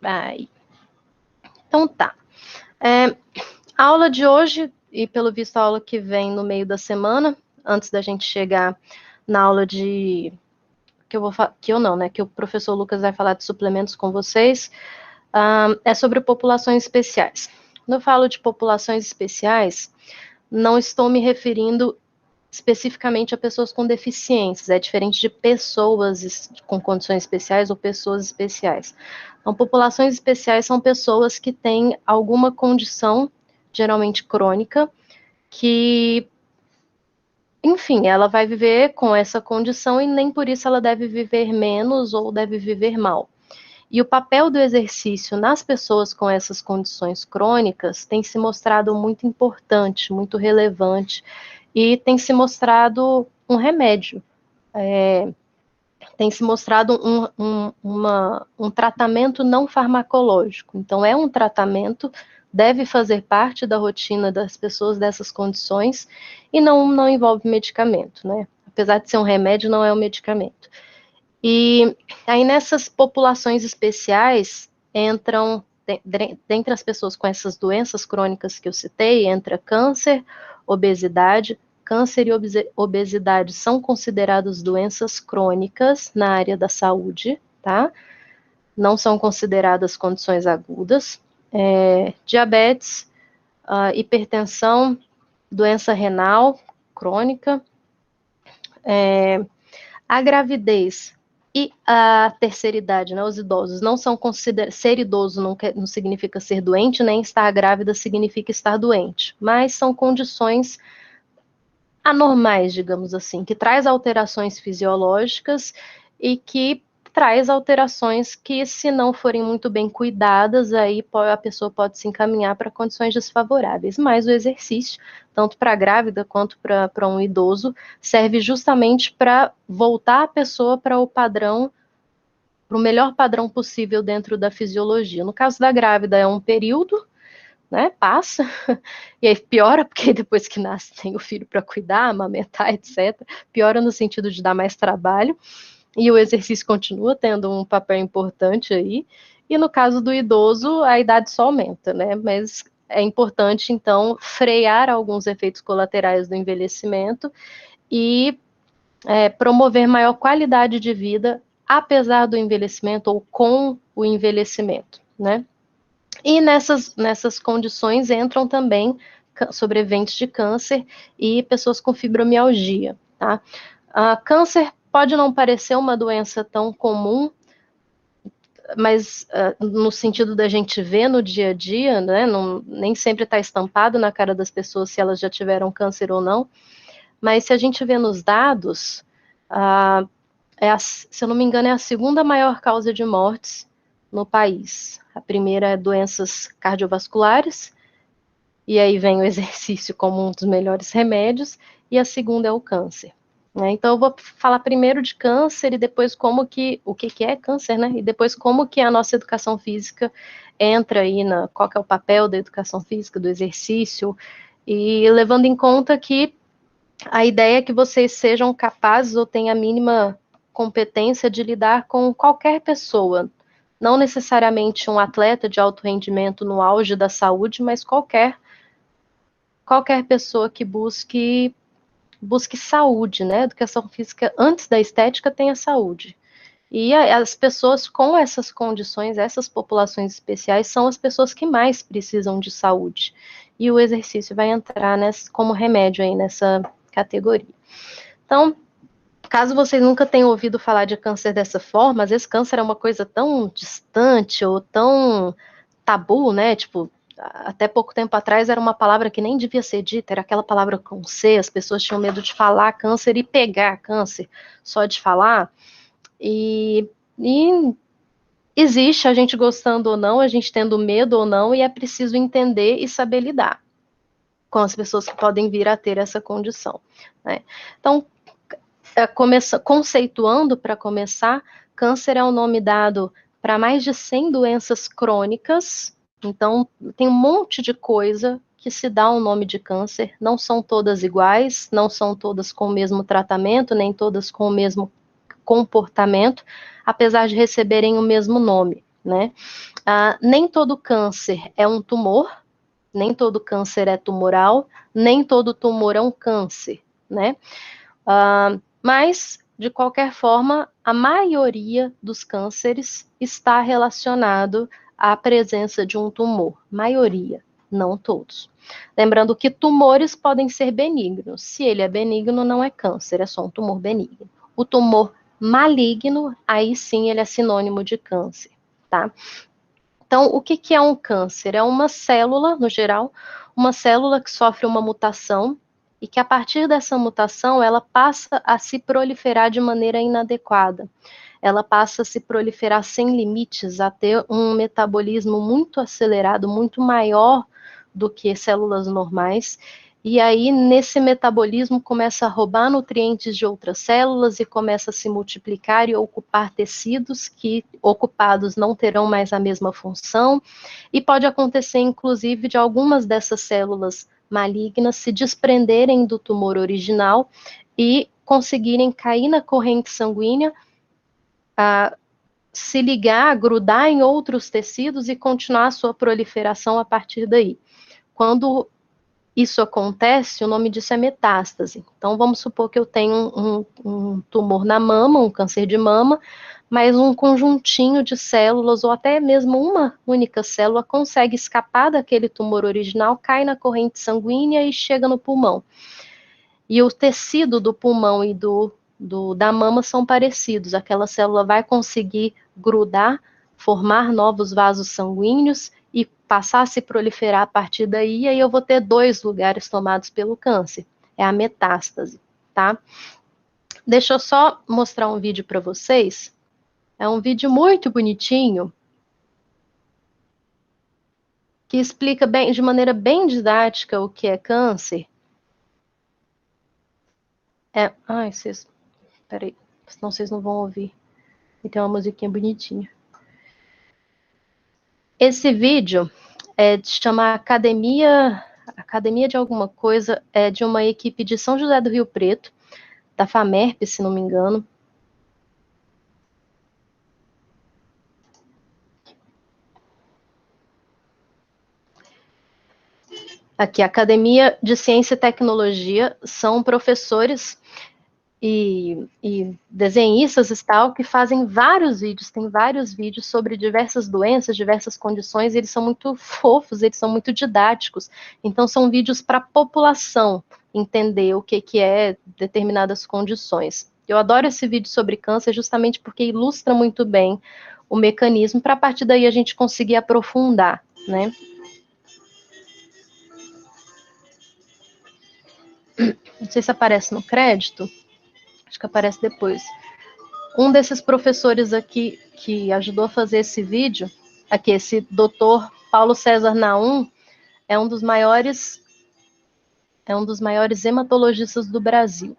Aí. Então tá. A aula de hoje, e pelo visto a aula que vem no meio da semana, antes da gente chegar na aula de... que o professor Lucas vai falar de suplementos com vocês, é sobre populações especiais. Quando eu falo de populações especiais, não estou me referindo especificamente a pessoas com deficiências, é diferente de pessoas com condições especiais ou pessoas especiais. Então, populações especiais são pessoas que têm alguma condição, geralmente crônica, que, enfim, ela vai viver com essa condição e nem por isso ela deve viver menos ou deve viver mal. E o papel do exercício nas pessoas com essas condições crônicas tem se mostrado muito importante, muito relevante, e tem se mostrado um remédio, tem se mostrado um tratamento não farmacológico. Então, é um tratamento, deve fazer parte da rotina das pessoas dessas condições, e não envolve medicamento, né? Apesar de ser um remédio, não é um medicamento. E aí nessas populações especiais entram, dentre as pessoas com essas doenças crônicas que eu citei, entra câncer, obesidade. Câncer e obesidade são consideradas doenças crônicas na área da saúde, tá? Não são consideradas condições agudas. Diabetes, hipertensão, doença renal crônica, a gravidez e a terceira idade, né, os idosos, não são considerados, ser idoso não significa ser doente, nem estar grávida significa estar doente, mas são condições anormais, digamos assim, que traz alterações fisiológicas e que traz alterações que, se não forem muito bem cuidadas, aí a pessoa pode se encaminhar para condições desfavoráveis. Mas o exercício, tanto para a grávida quanto para um idoso, serve justamente para voltar a pessoa para o padrão, para o melhor padrão possível dentro da fisiologia. No caso da grávida, é um período, né, passa, e aí piora, porque depois que nasce tem o filho para cuidar, amamentar, etc. Piora no sentido de dar mais trabalho, e o exercício continua tendo um papel importante aí, e no caso do idoso, a idade só aumenta, né, mas é importante, então, frear alguns efeitos colaterais do envelhecimento e promover maior qualidade de vida, apesar do envelhecimento ou com o envelhecimento, né. E nessas condições entram também sobreviventes de câncer e pessoas com fibromialgia, tá? Câncer pode não parecer uma doença tão comum, mas no sentido da gente ver no dia a dia, né? Nem sempre está estampado na cara das pessoas se elas já tiveram câncer ou não, mas se a gente vê nos dados, se eu não me engano, é a segunda maior causa de mortes no país. A primeira é doenças cardiovasculares, e aí vem o exercício como um dos melhores remédios, e a segunda é o câncer. Né? Então eu vou falar primeiro de câncer e depois o que é câncer, né? E depois como que a nossa educação física entra aí qual que é o papel da educação física, do exercício, e levando em conta que a ideia é que vocês sejam capazes ou tenham a mínima competência de lidar com qualquer pessoa, não necessariamente um atleta de alto rendimento no auge da saúde, mas qualquer pessoa que busque saúde, né? Educação física antes da estética tem a saúde. E as pessoas com essas condições, essas populações especiais, são as pessoas que mais precisam de saúde. E o exercício vai entrar como remédio aí nessa categoria. Então, caso vocês nunca tenham ouvido falar de câncer dessa forma, às vezes câncer é uma coisa tão distante ou tão tabu, né? Tipo, até pouco tempo atrás era uma palavra que nem devia ser dita, era aquela palavra com C, as pessoas tinham medo de falar câncer e pegar câncer, só de falar. E existe, a gente gostando ou não, a gente tendo medo ou não, e é preciso entender e saber lidar com as pessoas que podem vir a ter essa condição. Né? Então, conceituando para começar, câncer é um nome dado para mais de 100 doenças crônicas, então tem um monte de coisa que se dá um nome de câncer, não são todas iguais, não são todas com o mesmo tratamento, nem todas com o mesmo comportamento, apesar de receberem o mesmo nome. né? Nem todo câncer é um tumor, nem todo câncer é tumoral, nem todo tumor é um câncer, né? Mas, de qualquer forma, a maioria dos cânceres está relacionado à presença de um tumor. Maioria, não todos. Lembrando que tumores podem ser benignos. Se ele é benigno, não é câncer, é só um tumor benigno. O tumor maligno, aí sim ele é sinônimo de câncer, tá? Então, o que é um câncer? É uma célula, no geral, uma célula que sofre uma mutação e que a partir dessa mutação ela passa a se proliferar de maneira inadequada. Ela passa a se proliferar sem limites, a ter um metabolismo muito acelerado, muito maior do que células normais. E aí, nesse metabolismo, começa a roubar nutrientes de outras células e começa a se multiplicar e ocupar tecidos que, ocupados, não terão mais a mesma função. E pode acontecer, inclusive, de algumas dessas células malignas se desprenderem do tumor original e conseguirem cair na corrente sanguínea, se ligar, grudar em outros tecidos e continuar a sua proliferação a partir daí. Quando isso acontece, o nome disso é metástase. Então, vamos supor que eu tenho um tumor na mama, um câncer de mama, mas um conjuntinho de células, ou até mesmo uma única célula, consegue escapar daquele tumor original, cai na corrente sanguínea e chega no pulmão. E o tecido do pulmão e da mama são parecidos. Aquela célula vai conseguir grudar, formar novos vasos sanguíneos e passar a se proliferar a partir daí, e aí eu vou ter 2 lugares tomados pelo câncer. É a metástase, tá? Deixa eu só mostrar um vídeo para vocês. É um vídeo muito bonitinho, que explica bem, de maneira bem didática o que é câncer. Ai, peraí, senão vocês não vão ouvir. E tem uma musiquinha bonitinha. Esse vídeo chama Academia de alguma coisa, é de uma equipe de São José do Rio Preto, da FAMERP, se não me engano. Aqui, Academia de Ciência e Tecnologia, são professores e desenhistas e tal, que fazem vários vídeos, tem vários vídeos sobre diversas doenças, diversas condições, e eles são muito fofos, eles são muito didáticos. Então, são vídeos para a população entender o que é determinadas condições. Eu adoro esse vídeo sobre câncer justamente porque ilustra muito bem o mecanismo, para a partir daí a gente conseguir aprofundar, né? Não sei se aparece no crédito, acho que aparece depois. Um desses professores aqui que ajudou a fazer esse vídeo, aqui, esse doutor Paulo César Naum, é um dos maiores hematologistas do Brasil.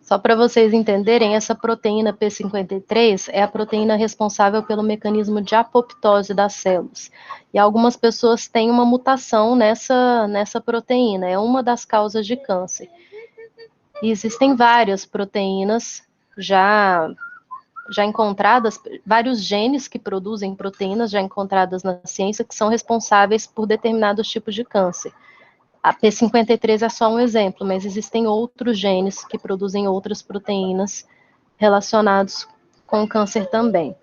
Só para vocês entenderem, essa proteína P53 é a proteína responsável pelo mecanismo de apoptose das células. E algumas pessoas têm uma mutação nessa proteína, é uma das causas de câncer. E existem várias proteínas já encontradas, vários genes que produzem proteínas já encontradas na ciência que são responsáveis por determinados tipos de câncer. A P53 é só um exemplo, mas existem outros genes que produzem outras proteínas relacionados com o câncer também.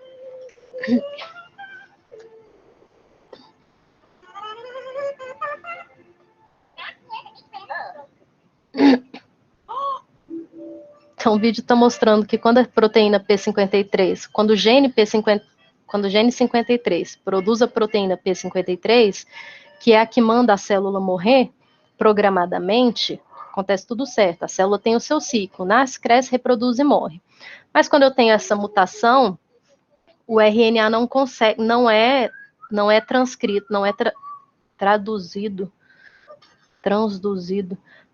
Então, o vídeo está mostrando que quando a proteína P53, quando o gene 53 produz a proteína P53, que é a que manda a célula morrer programadamente, acontece tudo certo. A célula tem o seu ciclo, nasce, cresce, reproduz e morre. Mas quando eu tenho essa mutação, o RNA não consegue, não é transcrito, não é transduzido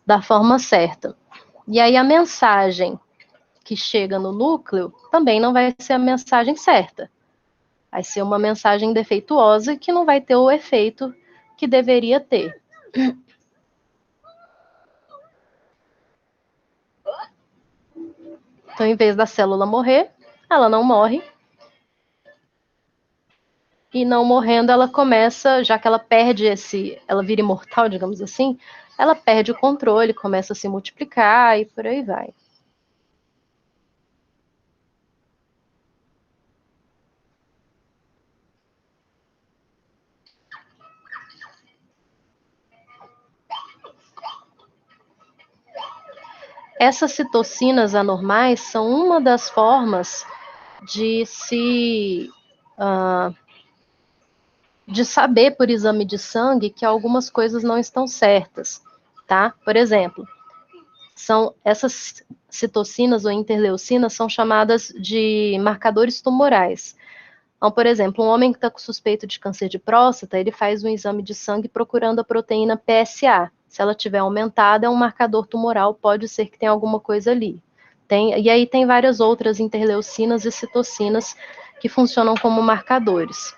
da forma certa. E aí a mensagem que chega no núcleo também não vai ser a mensagem certa. Vai ser uma mensagem defeituosa que não vai ter o efeito que deveria ter. Então, em vez da célula morrer, ela não morre. E não morrendo, ela começa, já que ela perde ela vira imortal, digamos assim, ela perde o controle, começa a se multiplicar e por aí vai. Essas citocinas anormais são uma das formas de de saber por exame de sangue que algumas coisas não estão certas, tá? Por exemplo, essas citocinas ou interleucinas são chamadas de marcadores tumorais. Então, por exemplo, um homem que está com suspeito de câncer de próstata, ele faz um exame de sangue procurando a proteína PSA. Se ela tiver aumentada, é um marcador tumoral, pode ser que tenha alguma coisa ali. E aí tem várias outras interleucinas e citocinas que funcionam como marcadores.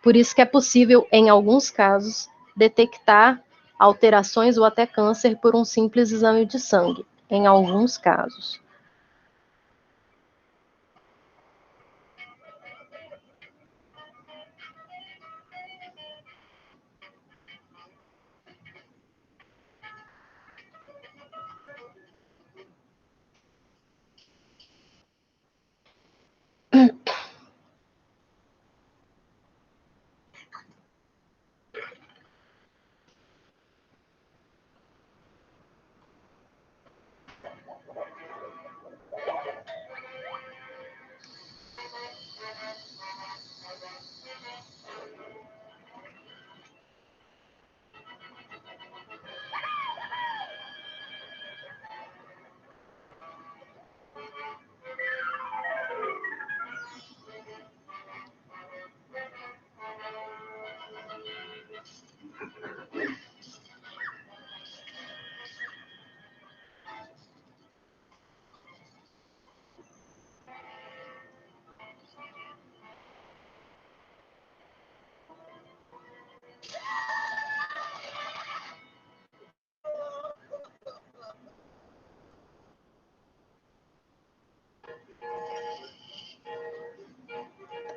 Por isso que é possível, em alguns casos, detectar alterações ou até câncer por um simples exame de sangue, em alguns casos.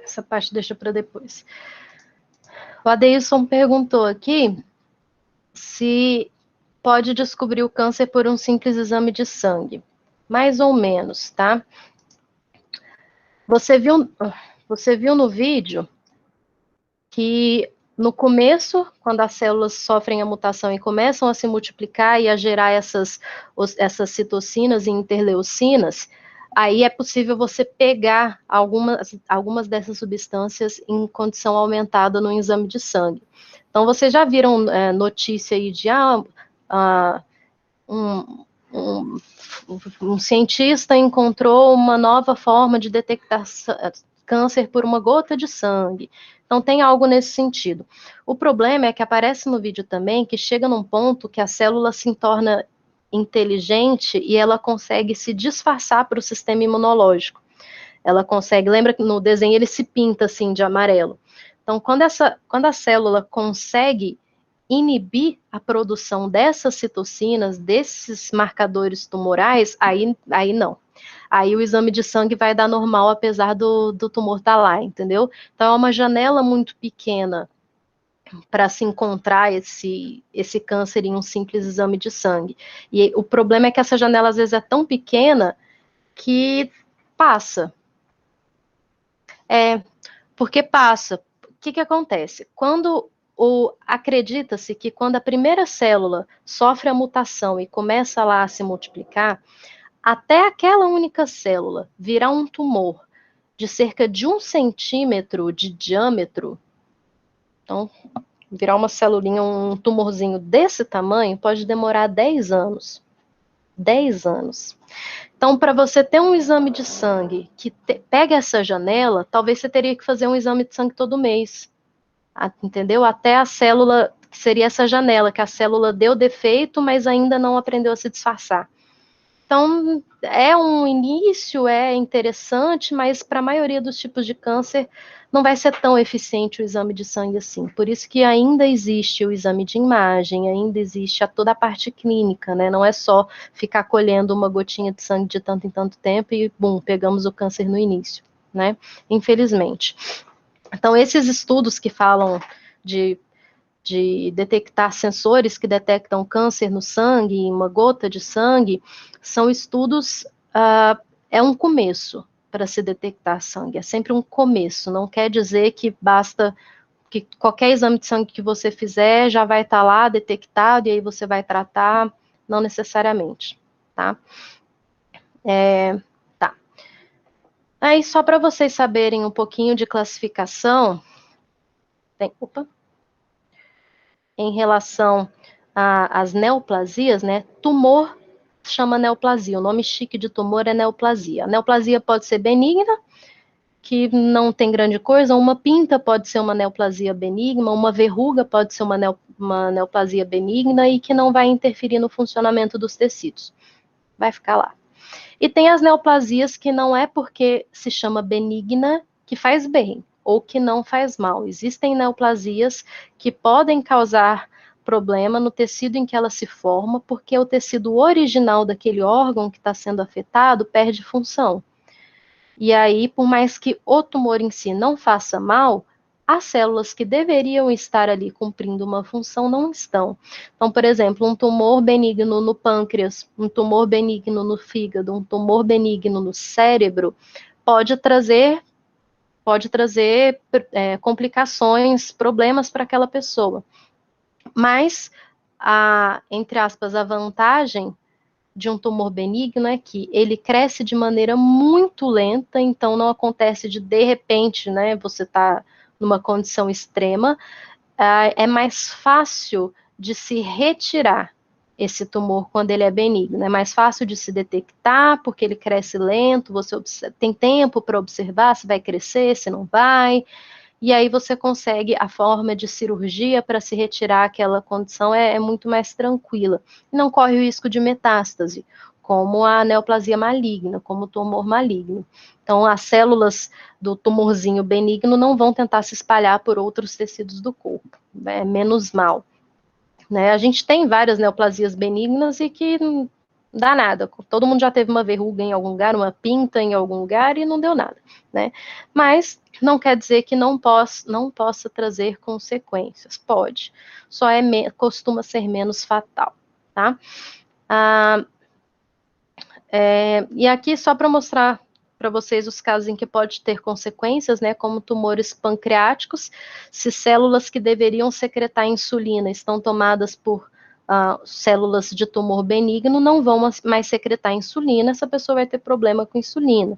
Essa parte deixa para depois. O Adeilson perguntou aqui se pode descobrir o câncer por um simples exame de sangue. Mais ou menos, tá? Você viu no vídeo que no começo, quando as células sofrem a mutação e começam a se multiplicar e a gerar essas citocinas e interleucinas, aí é possível você pegar algumas dessas substâncias em condição aumentada no exame de sangue. Então, vocês já viram notícia aí de um cientista encontrou uma nova forma de detectar câncer por uma gota de sangue. Então, tem algo nesse sentido. O problema é que aparece no vídeo também que chega num ponto que a célula se torna inteligente e ela consegue se disfarçar para o sistema imunológico. Ela consegue, lembra que no desenho ele se pinta assim de amarelo. Então, quando a célula consegue inibir a produção dessas citocinas, desses marcadores tumorais, aí não. Aí o exame de sangue vai dar normal, apesar do tumor estar lá, entendeu? Então é uma janela muito pequena para se encontrar esse câncer em um simples exame de sangue. E o problema é que essa janela às vezes é tão pequena que passa. Porque passa. O que acontece? Acredita-se que quando a primeira célula sofre a mutação e começa lá a se multiplicar, até aquela única célula virar um tumor de cerca de 1 centímetro de diâmetro, então, virar uma celulinha, um tumorzinho desse tamanho, pode demorar 10 anos. 10 anos. Então, para você ter um exame de sangue que pega essa janela, talvez você teria que fazer um exame de sangue todo mês. Entendeu? Até a célula, que seria essa janela, que a célula deu defeito, mas ainda não aprendeu a se disfarçar. Então, é um início, é interessante, mas para a maioria dos tipos de câncer não vai ser tão eficiente o exame de sangue assim. Por isso que ainda existe o exame de imagem, ainda existe toda a parte clínica, né? Não é só ficar colhendo uma gotinha de sangue de tanto em tanto tempo e, bum, pegamos o câncer no início, né? Infelizmente. Então, esses estudos que falam de detectar sensores que detectam câncer no sangue, em uma gota de sangue, são estudos, é um começo para se detectar sangue, é sempre um começo, não quer dizer que basta, que qualquer exame de sangue que você fizer já vai estar lá detectado e aí você vai tratar, não necessariamente, tá? Tá. Aí, só para vocês saberem um pouquinho de classificação, em relação às neoplasias, né? Tumor chama neoplasia. O nome chique de tumor é neoplasia. A neoplasia pode ser benigna, que não tem grande coisa. Uma pinta pode ser uma neoplasia benigna, uma verruga pode ser uma neoplasia benigna e que não vai interferir no funcionamento dos tecidos. Vai ficar lá. E tem as neoplasias que não é porque se chama benigna que faz bem ou que não faz mal. Existem neoplasias que podem causar problema no tecido em que ela se forma, porque o tecido original daquele órgão que está sendo afetado perde função. E aí, por mais que o tumor em si não faça mal, as células que deveriam estar ali cumprindo uma função não estão. Então, por exemplo, um tumor benigno no pâncreas, um tumor benigno no fígado, um tumor benigno no cérebro, pode trazer complicações, problemas para aquela pessoa. Mas, entre aspas, a vantagem de um tumor benigno é que ele cresce de maneira muito lenta, então não acontece de repente, né, você está numa condição extrema, é mais fácil de se retirar esse tumor quando ele é benigno, é mais fácil de se detectar, porque ele cresce lento, você tem tempo para observar se vai crescer, se não vai, e aí você consegue, a forma de cirurgia para se retirar aquela condição é muito mais tranquila. Não corre o risco de metástase, como a neoplasia maligna, como o tumor maligno. Então, as células do tumorzinho benigno não vão tentar se espalhar por outros tecidos do corpo, é menos mal. Né? A gente tem várias neoplasias benignas e que não dá nada. Todo mundo já teve uma verruga em algum lugar, uma pinta em algum lugar e não deu nada, né? Mas não quer dizer que não possa trazer consequências. Pode. Só costuma ser menos fatal, tá? E aqui só para mostrar para vocês os casos em que pode ter consequências, né, como tumores pancreáticos, se células que deveriam secretar insulina estão tomadas por células de tumor benigno, não vão mais secretar insulina, essa pessoa vai ter problema com insulina,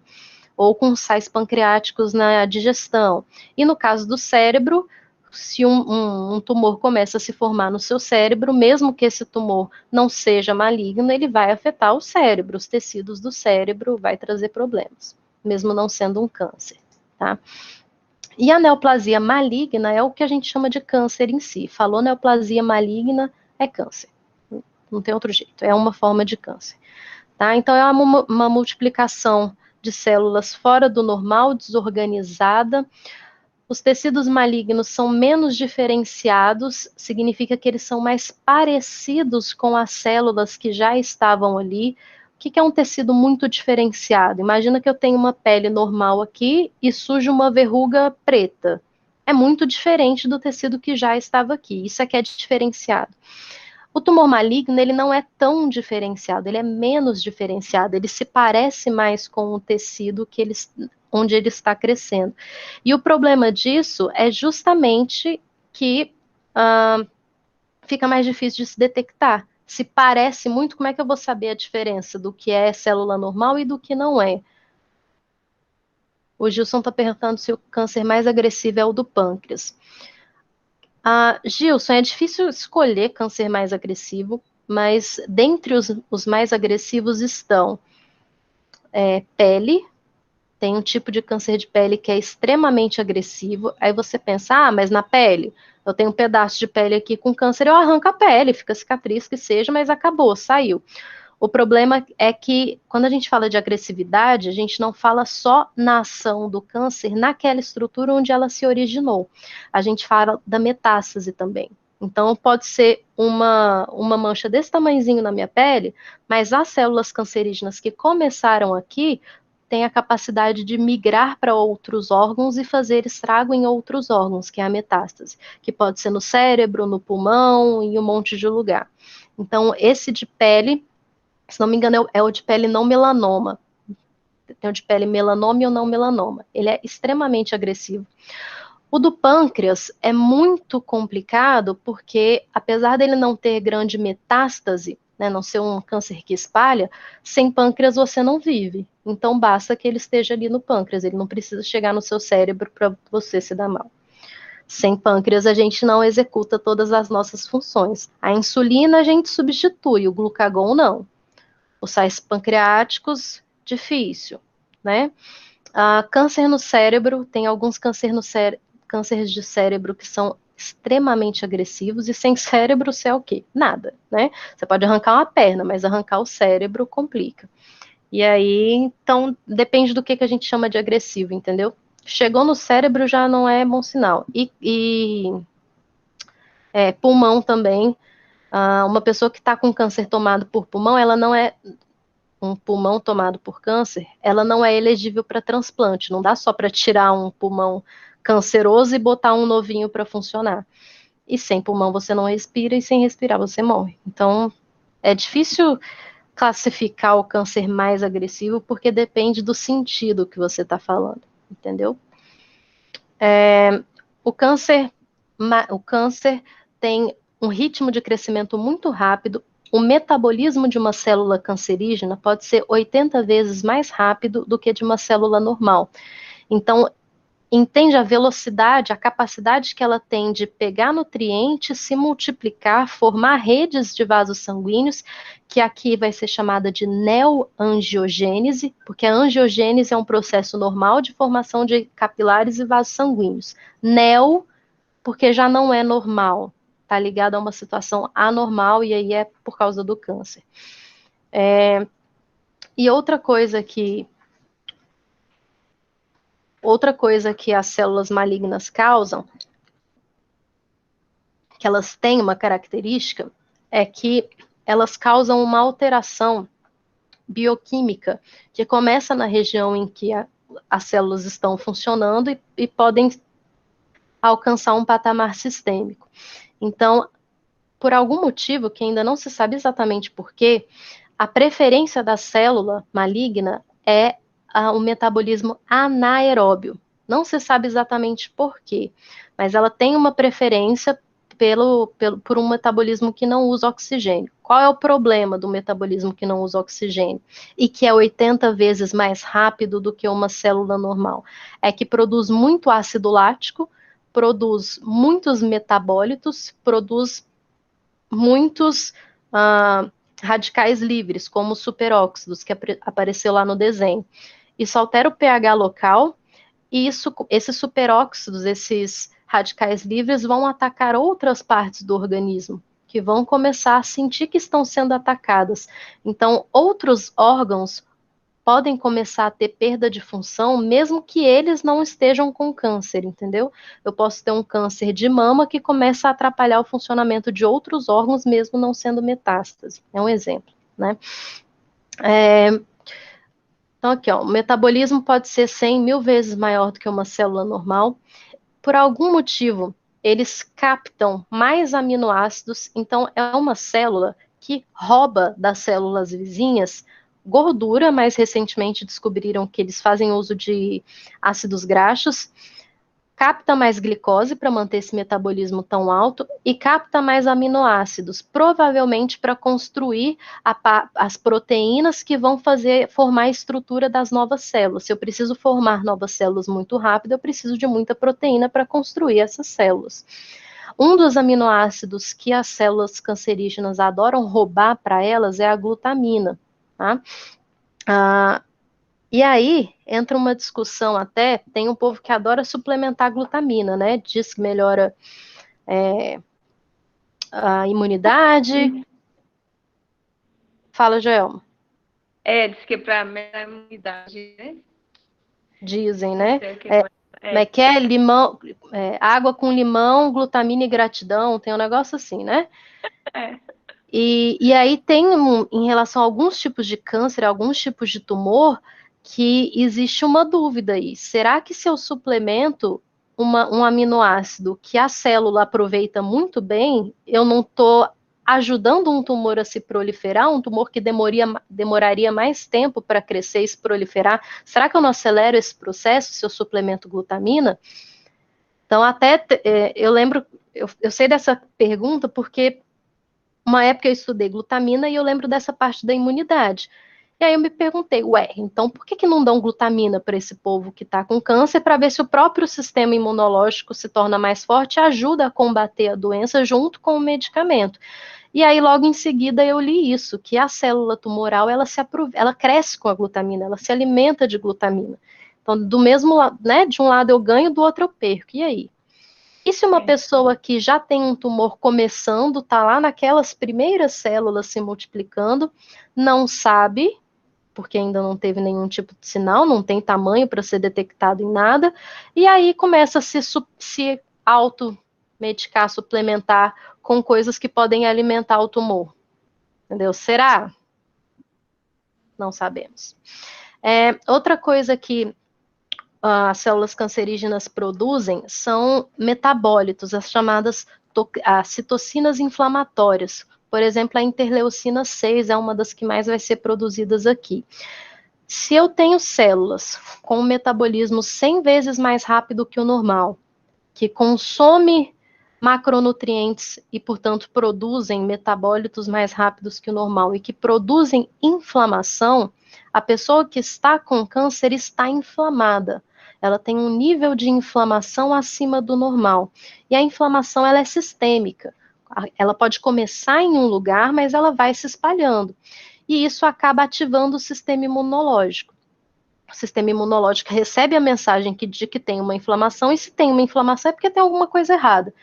ou com sais pancreáticos na digestão. E no caso do cérebro, se um tumor começa a se formar no seu cérebro, mesmo que esse tumor não seja maligno, ele vai afetar o cérebro, os tecidos do cérebro, vai trazer problemas, mesmo não sendo um câncer, tá? E a neoplasia maligna é o que a gente chama de câncer em si. Falou neoplasia maligna, é câncer. Não tem outro jeito, é uma forma de câncer, tá? Então, é uma multiplicação de células fora do normal, desorganizada. Os tecidos malignos são menos diferenciados, significa que eles são mais parecidos com as células que já estavam ali. O que é um tecido muito diferenciado? Imagina que eu tenho uma pele normal aqui e surge uma verruga preta. É muito diferente do tecido que já estava aqui. Isso é que é diferenciado. O tumor maligno, ele não é tão diferenciado, ele é menos diferenciado, ele se parece mais com o tecido onde ele está crescendo. E o problema disso é justamente que fica mais difícil de se detectar. Se parece muito, como é que eu vou saber a diferença do que é célula normal e do que não é? O Gilson está perguntando se o câncer mais agressivo é o do pâncreas. Gilson, é difícil escolher câncer mais agressivo, mas dentre os mais agressivos estão pele. Tem um tipo de câncer de pele que é extremamente agressivo. Aí você pensa, mas na pele, eu tenho um pedaço de pele aqui com câncer, eu arranco a pele, fica cicatriz que seja, mas acabou, saiu. O problema é que, quando a gente fala de agressividade, a gente não fala só na ação do câncer naquela estrutura onde ela se originou. A gente fala da metástase também. Então, pode ser uma mancha desse tamanhozinho na minha pele, mas as células cancerígenas que começaram aqui têm a capacidade de migrar para outros órgãos e fazer estrago em outros órgãos, que é a metástase, que pode ser no cérebro, no pulmão, em um monte de lugar. Então, esse de pele, se não me engano, é o de pele não melanoma. Tem o de pele melanoma e o não melanoma. Ele é extremamente agressivo. O do pâncreas é muito complicado porque, apesar dele não ter grande metástase, né, não ser um câncer que espalha, sem pâncreas você não vive. Então basta que ele esteja ali no pâncreas, ele não precisa chegar no seu cérebro para você se dar mal. Sem pâncreas a gente não executa todas as nossas funções. A insulina a gente substitui, o glucagon não. Os sais pancreáticos, difícil, né? Câncer no cérebro, tem alguns cânceres de cérebro que são extremamente agressivos, e sem cérebro você é o quê? Nada, né? Você pode arrancar uma perna, mas arrancar o cérebro complica. E aí, então, depende do que a gente chama de agressivo, entendeu? Chegou no cérebro já não é bom sinal. Pulmão também. Uma pessoa que está com câncer tomado por pulmão, ela não é um pulmão tomado por câncer, ela não é elegível para transplante. Não dá só para tirar um pulmão canceroso e botar um novinho para funcionar. E sem pulmão você não respira, e sem respirar você morre. Então, é difícil classificar o câncer mais agressivo, porque depende do sentido que você está falando, entendeu? O câncer tem um ritmo de crescimento muito rápido. O metabolismo de uma célula cancerígena pode ser 80 vezes mais rápido do que de uma célula normal. Então, entende a velocidade, a capacidade que ela tem de pegar nutrientes, se multiplicar, formar redes de vasos sanguíneos, que aqui vai ser chamada de neoangiogênese, porque a angiogênese é um processo normal de formação de capilares e vasos sanguíneos. Neo, porque já não é normal, está ligado a uma situação anormal, e aí é por causa do câncer. E outra coisa que as células malignas causam, que elas têm uma característica, é que elas causam uma alteração bioquímica que começa na região em que as células estão funcionando e podem alcançar um patamar sistêmico. Então, por algum motivo, que ainda não se sabe exatamente por quê, a preferência da célula maligna é o metabolismo anaeróbio. Não se sabe exatamente por quê, mas ela tem uma preferência por um metabolismo que não usa oxigênio. Qual é o problema do metabolismo que não usa oxigênio? E que é 80 vezes mais rápido do que uma célula normal? É que produz muito ácido lático, produz muitos metabólitos, produz muitos radicais livres, como os superóxidos, que apareceu lá no desenho. Isso altera o pH local, e esses superóxidos, esses radicais livres, vão atacar outras partes do organismo, que vão começar a sentir que estão sendo atacadas. Então, outros órgãos podem começar a ter perda de função, mesmo que eles não estejam com câncer, entendeu? Eu posso ter um câncer de mama que começa a atrapalhar o funcionamento de outros órgãos, mesmo não sendo metástase. É um exemplo, né? Então, aqui, ó, o metabolismo pode ser 100 mil vezes maior do que uma célula normal. Por algum motivo, eles captam mais aminoácidos, então é uma célula que rouba das células vizinhas gordura, mas recentemente descobriram que eles fazem uso de ácidos graxos, capta mais glicose para manter esse metabolismo tão alto e capta mais aminoácidos, provavelmente para construir as proteínas que vão formar a estrutura das novas células. Se eu preciso formar novas células muito rápido, eu preciso de muita proteína para construir essas células. Um dos aminoácidos que as células cancerígenas adoram roubar para elas é a glutamina, tá? E aí entra uma discussão até, tem um povo que adora suplementar glutamina, né? Diz que melhora a imunidade. Fala, Joelma. Diz que para melhorar a imunidade, né? Dizem, né? Como é que é? Limão, água com limão, glutamina e gratidão, tem um negócio assim, né? E aí tem, em relação a alguns tipos de câncer, alguns tipos de tumor, que existe uma dúvida aí. Será que se eu suplemento um aminoácido que a célula aproveita muito bem, eu não estou ajudando um tumor a se proliferar, um tumor que demoraria mais tempo para crescer e se proliferar? Será que eu não acelero esse processo se eu suplemento glutamina? Então, até eu lembro, eu sei dessa pergunta porque uma época eu estudei glutamina e eu lembro dessa parte da imunidade. E aí eu me perguntei, então por que não dão glutamina para esse povo que está com câncer para ver se o próprio sistema imunológico se torna mais forte e ajuda a combater a doença junto com o medicamento? E aí logo em seguida eu li isso, que a célula tumoral ela cresce com a glutamina, ela se alimenta de glutamina. Então, do mesmo lado, né, de um lado eu ganho, do outro eu perco. E aí? E se uma pessoa que já tem um tumor começando, está lá naquelas primeiras células se multiplicando, não sabe, porque ainda não teve nenhum tipo de sinal, não tem tamanho para ser detectado em nada, e aí começa a se automedicar, suplementar com coisas que podem alimentar o tumor. Entendeu? Será? Não sabemos. Outra coisa que as células cancerígenas produzem são metabólitos, as chamadas as citocinas inflamatórias. Por exemplo, a interleucina 6 é uma das que mais vai ser produzidas aqui. Se eu tenho células com um metabolismo 100 vezes mais rápido que o normal, que consome macronutrientes e, portanto, produzem metabólitos mais rápidos que o normal e que produzem inflamação, a pessoa que está com câncer está inflamada. Ela tem um nível de inflamação acima do normal. E a inflamação ela é sistêmica. Ela pode começar em um lugar, mas ela vai se espalhando. E isso acaba ativando o sistema imunológico. O sistema imunológico recebe a mensagem de que tem uma inflamação, e se tem uma inflamação é porque tem alguma coisa errada.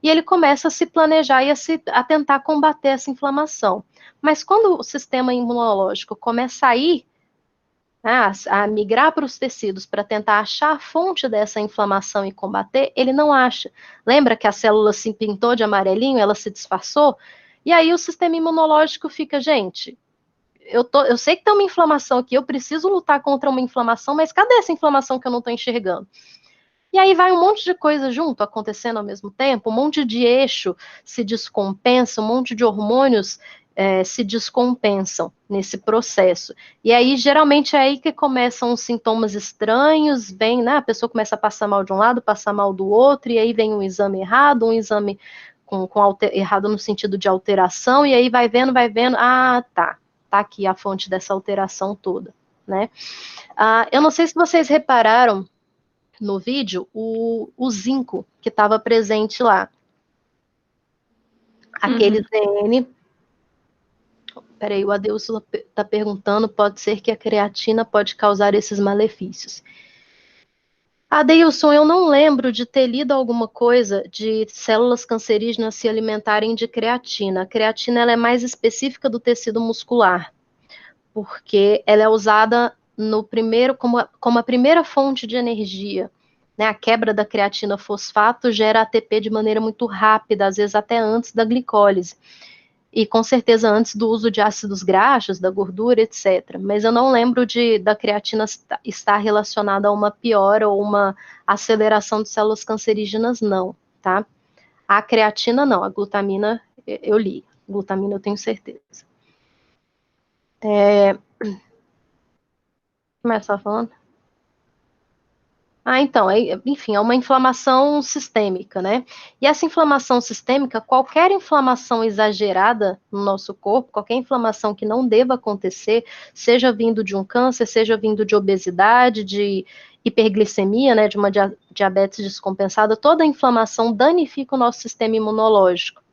E ele começa a se planejar e a tentar combater essa inflamação. Mas quando o sistema imunológico começa a ir, né, a migrar para os tecidos para tentar achar a fonte dessa inflamação e combater, ele não acha. Lembra que a célula se pintou de amarelinho, ela se disfarçou? E aí o sistema imunológico fica, gente, eu sei que tem uma inflamação aqui, eu preciso lutar contra uma inflamação, mas cadê essa inflamação que eu não estou enxergando? E aí vai um monte de coisa junto acontecendo ao mesmo tempo, um monte de eixo se descompensa, um monte de hormônios se descompensam nesse processo. E aí, geralmente, é aí que começam os sintomas estranhos, vem, né, a pessoa começa a passar mal de um lado, passar mal do outro, e aí vem um exame errado, um exame errado no sentido de alteração, e aí vai vendo, tá aqui a fonte dessa alteração toda, né? Eu não sei se vocês repararam no vídeo o zinco que estava presente lá. Aquele ZN. Peraí, o Adilson está perguntando, pode ser que a creatina pode causar esses malefícios. Adeilson, eu não lembro de ter lido alguma coisa de células cancerígenas se alimentarem de creatina. A creatina ela é mais específica do tecido muscular, porque ela é usada no primeiro como a primeira fonte de energia. Né? A quebra da creatina fosfato gera ATP de maneira muito rápida, às vezes até antes da glicólise. E com certeza antes do uso de ácidos graxos, da gordura, etc. Mas eu não lembro da creatina estar relacionada a uma piora ou uma aceleração de células cancerígenas, não, tá? A creatina não, a glutamina eu li. Glutamina eu tenho certeza. Começar falando. Então, enfim, é uma inflamação sistêmica, né? E essa inflamação sistêmica, qualquer inflamação exagerada no nosso corpo, qualquer inflamação que não deva acontecer, seja vindo de um câncer, seja vindo de obesidade, de hiperglicemia, né, de uma diabetes descompensada, toda inflamação danifica o nosso sistema imunológico.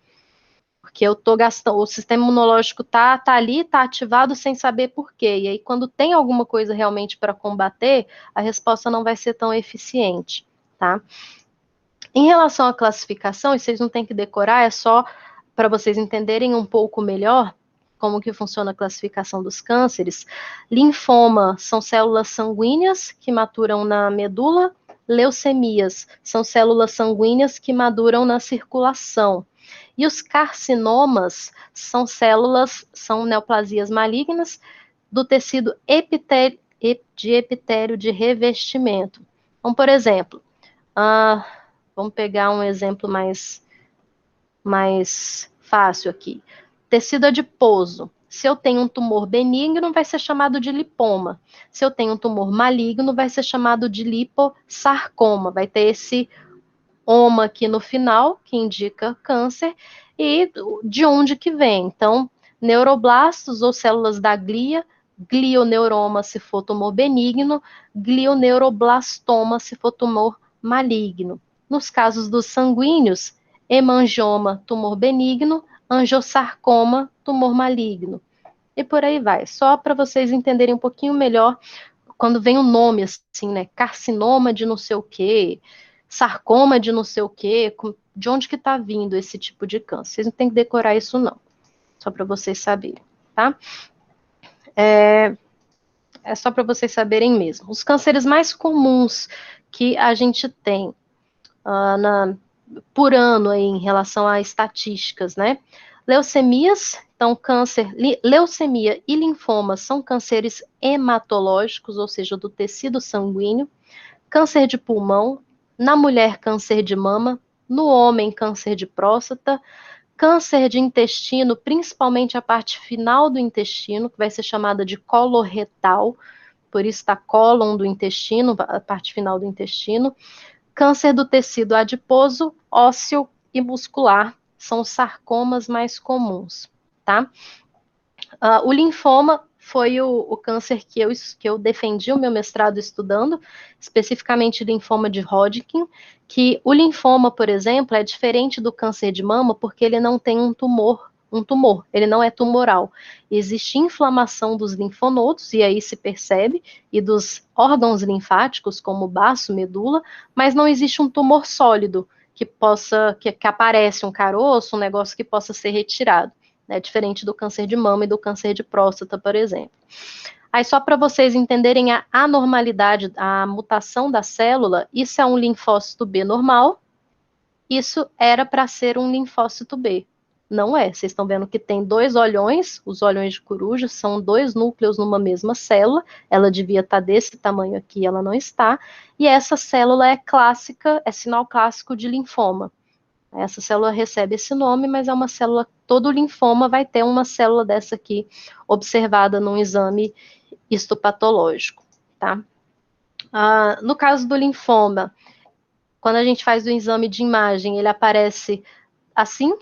Porque eu tô gastando, o sistema imunológico tá ali, tá ativado sem saber por quê. E aí, quando tem alguma coisa realmente para combater, a resposta não vai ser tão eficiente, tá? Em relação à classificação, e vocês não têm que decorar, é só para vocês entenderem um pouco melhor como que funciona a classificação dos cânceres. Linfoma são células sanguíneas que maturam na medula, leucemias são células sanguíneas que maduram na circulação. E os carcinomas são neoplasias malignas do tecido de epitélio de revestimento. Então, por exemplo, vamos pegar um exemplo mais fácil aqui. Tecido adiposo. Se eu tenho um tumor benigno, vai ser chamado de lipoma. Se eu tenho um tumor maligno, vai ser chamado de lipossarcoma. Vai ter esse oma aqui no final, que indica câncer, e de onde que vem. Então, neuroblastos ou células da glia, glioneuroma se for tumor benigno, glioneuroblastoma se for tumor maligno. Nos casos dos sanguíneos, hemangioma, tumor benigno, angiosarcoma, tumor maligno. E por aí vai. Só para vocês entenderem um pouquinho melhor, quando vem o nome assim, né? Carcinoma de não sei o quê, sarcoma de não sei o quê, de onde que está vindo esse tipo de câncer. Vocês não têm que decorar isso não, só para vocês saberem, tá? É só para vocês saberem mesmo. Os cânceres mais comuns que a gente tem por ano aí, em relação a estatísticas, né? Leucemias, então leucemia e linfoma são cânceres hematológicos, ou seja, do tecido sanguíneo. Câncer de pulmão, na mulher câncer de mama, no homem câncer de próstata, câncer de intestino, principalmente a parte final do intestino, que vai ser chamada de coloretal, por isso está cólon do intestino, a parte final do intestino. Câncer do tecido adiposo, ósseo e muscular, são os sarcomas mais comuns, tá? O linfoma foi o câncer que eu defendi o meu mestrado estudando, especificamente linfoma de Hodgkin, que o linfoma, por exemplo, é diferente do câncer de mama porque ele não tem um tumor, ele não é tumoral. Existe inflamação dos linfonodos, e aí se percebe, e dos órgãos linfáticos, como baço, medula, mas não existe um tumor sólido que aparece um caroço, um negócio que possa ser retirado. Né, diferente do câncer de mama e do câncer de próstata, por exemplo. Aí, só para vocês entenderem a anormalidade, a mutação da célula, isso é um linfócito B normal, isso era para ser um linfócito B. Não é. Vocês estão vendo que tem dois olhões, os olhões de coruja, são dois núcleos numa mesma célula, ela devia estar desse tamanho aqui, ela não está, e essa célula é clássica, é sinal clássico de linfoma. Essa célula recebe esse nome, mas é uma célula, todo linfoma vai ter uma célula dessa aqui, observada num exame histopatológico, tá? No caso do linfoma, quando a gente faz o exame de imagem, ele aparece assim,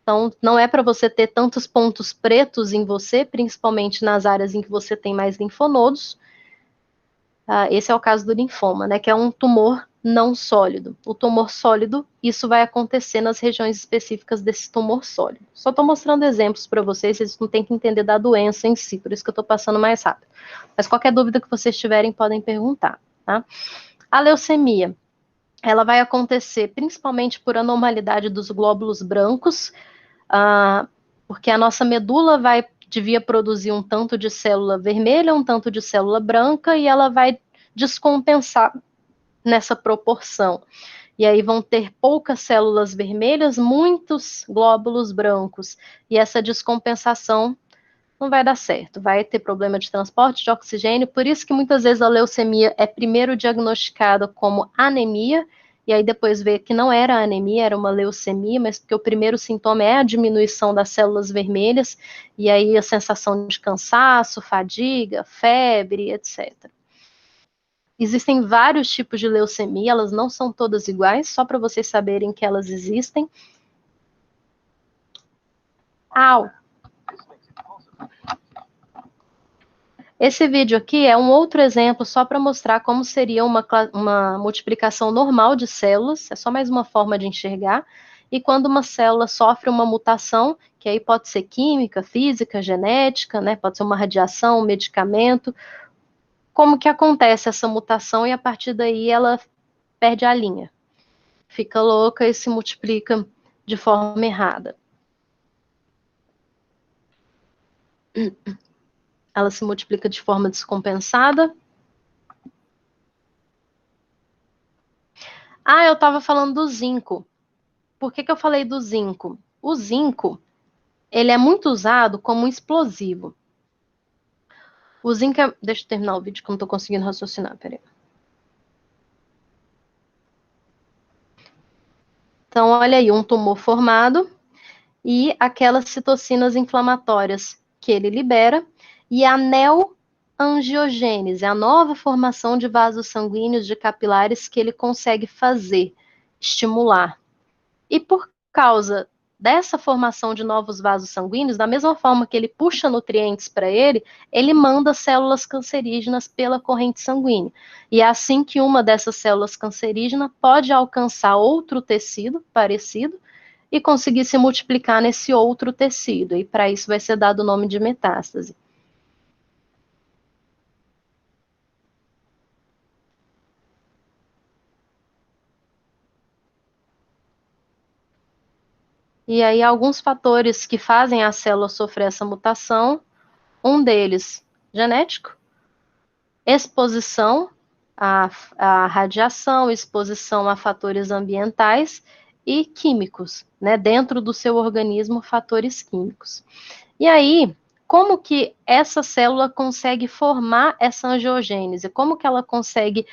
então não é para você ter tantos pontos pretos em você, principalmente nas áreas em que você tem mais linfonodos. Esse é o caso do linfoma, né, que é um tumor não sólido. O tumor sólido, isso vai acontecer nas regiões específicas desse tumor sólido. Só estou mostrando exemplos para vocês não têm que entender da doença em si, por isso que eu estou passando mais rápido. Mas qualquer dúvida que vocês tiverem, podem perguntar, tá? A leucemia, ela vai acontecer principalmente por anormalidade dos glóbulos brancos, porque a nossa medula devia produzir um tanto de célula vermelha, um tanto de célula branca, e ela vai descompensar nessa proporção. E aí vão ter poucas células vermelhas, muitos glóbulos brancos. E essa descompensação não vai dar certo. Vai ter problema de transporte de oxigênio. Por isso que muitas vezes a leucemia é primeiro diagnosticada como anemia, e aí depois vê que não era anemia, era uma leucemia, mas porque o primeiro sintoma é a diminuição das células vermelhas, e aí a sensação de cansaço, fadiga, febre, etc. Existem vários tipos de leucemia, elas não são todas iguais, só para vocês saberem que elas existem. Au! Esse vídeo aqui é um outro exemplo só para mostrar como seria uma multiplicação normal de células, é só mais uma forma de enxergar, e quando uma célula sofre uma mutação, que aí pode ser química, física, genética, né, pode ser uma radiação, um medicamento, como que acontece essa mutação e a partir daí ela perde a linha, fica louca e se multiplica de forma errada. Ela se multiplica de forma descompensada. Ah, eu estava falando do zinco. Por que eu falei do zinco? O zinco, ele é muito usado como um explosivo. O zinco é... Deixa eu terminar o vídeo que eu não estou conseguindo raciocinar, peraí. Então, olha aí, um tumor formado e aquelas citocinas inflamatórias que ele libera e a neoangiogênese, a nova formação de vasos sanguíneos de capilares que ele consegue fazer, estimular. E por causa dessa formação de novos vasos sanguíneos, da mesma forma que ele puxa nutrientes para ele, ele manda células cancerígenas pela corrente sanguínea. E é assim que uma dessas células cancerígenas pode alcançar outro tecido parecido e conseguir se multiplicar nesse outro tecido. E para isso vai ser dado o nome de metástase. E aí, alguns fatores que fazem a célula sofrer essa mutação, um deles, genético, exposição à radiação, exposição a fatores ambientais e químicos, né? Dentro do seu organismo, fatores químicos. E aí, como que essa célula consegue formar essa angiogênese? Como que ela consegue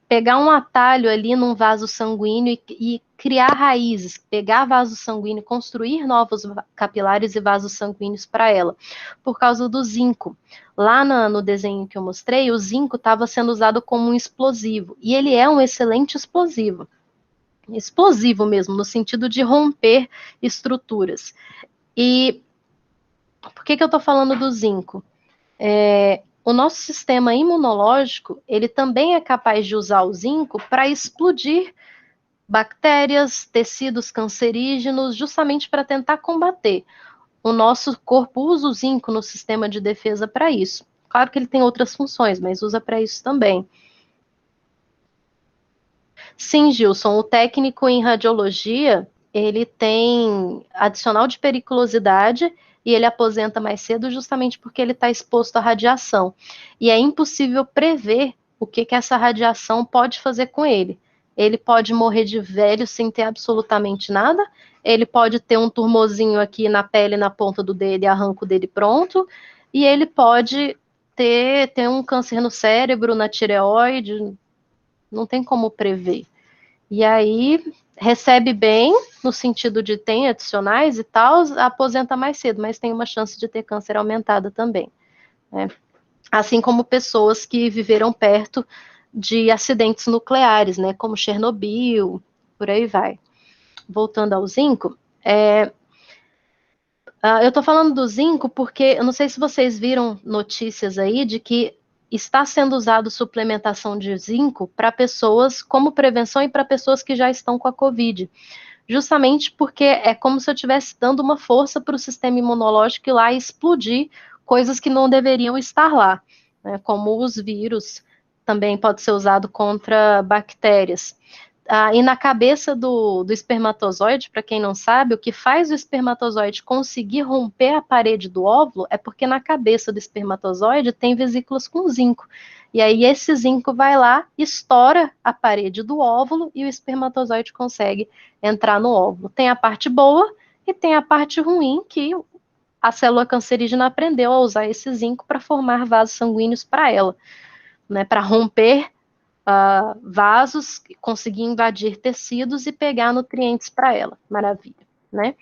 pegar um atalho ali num vaso sanguíneo e criar raízes, pegar vaso sanguíneo, construir novos capilares e vasos sanguíneos para ela, por causa do zinco. Lá no desenho que eu mostrei, o zinco estava sendo usado como um explosivo, e ele é um excelente explosivo. Explosivo mesmo, no sentido de romper estruturas. E por que eu estou falando do zinco? O nosso sistema imunológico, ele também é capaz de usar o zinco para explodir bactérias, tecidos cancerígenos, justamente para tentar combater. O nosso corpo usa o zinco no sistema de defesa para isso. Claro que ele tem outras funções, mas usa para isso também. Sim, Gilson, o técnico em radiologia, ele tem adicional de periculosidade e ele aposenta mais cedo justamente porque ele está exposto à radiação. E é impossível prever o que essa radiação pode fazer com ele. Ele pode morrer de velho sem ter absolutamente nada, ele pode ter um tumorzinho aqui na pele, na ponta do dedo, e arranco dele pronto, e ele pode ter um câncer no cérebro, na tireoide, não tem como prever. E aí recebe bem, no sentido de tem adicionais e tal, aposenta mais cedo, mas tem uma chance de ter câncer aumentada também, né? Assim como pessoas que viveram perto de acidentes nucleares, né, como Chernobyl, por aí vai. Voltando ao zinco, eu estou falando do zinco porque eu não sei se vocês viram notícias aí de que está sendo usado suplementação de zinco para pessoas como prevenção e para pessoas que já estão com a Covid. Justamente porque é como se eu estivesse dando uma força para o sistema imunológico ir lá e explodir coisas que não deveriam estar lá, né, como os vírus, também pode ser usado contra bactérias. E na cabeça do espermatozoide, para quem não sabe, o que faz o espermatozoide conseguir romper a parede do óvulo é porque na cabeça do espermatozoide tem vesículas com zinco. E aí esse zinco vai lá, estoura a parede do óvulo e o espermatozoide consegue entrar no óvulo. Tem a parte boa e tem a parte ruim, que a célula cancerígena aprendeu a usar esse zinco para formar vasos sanguíneos para ela, né, para romper vasos, conseguir invadir tecidos e pegar nutrientes para ela. Maravilha, né?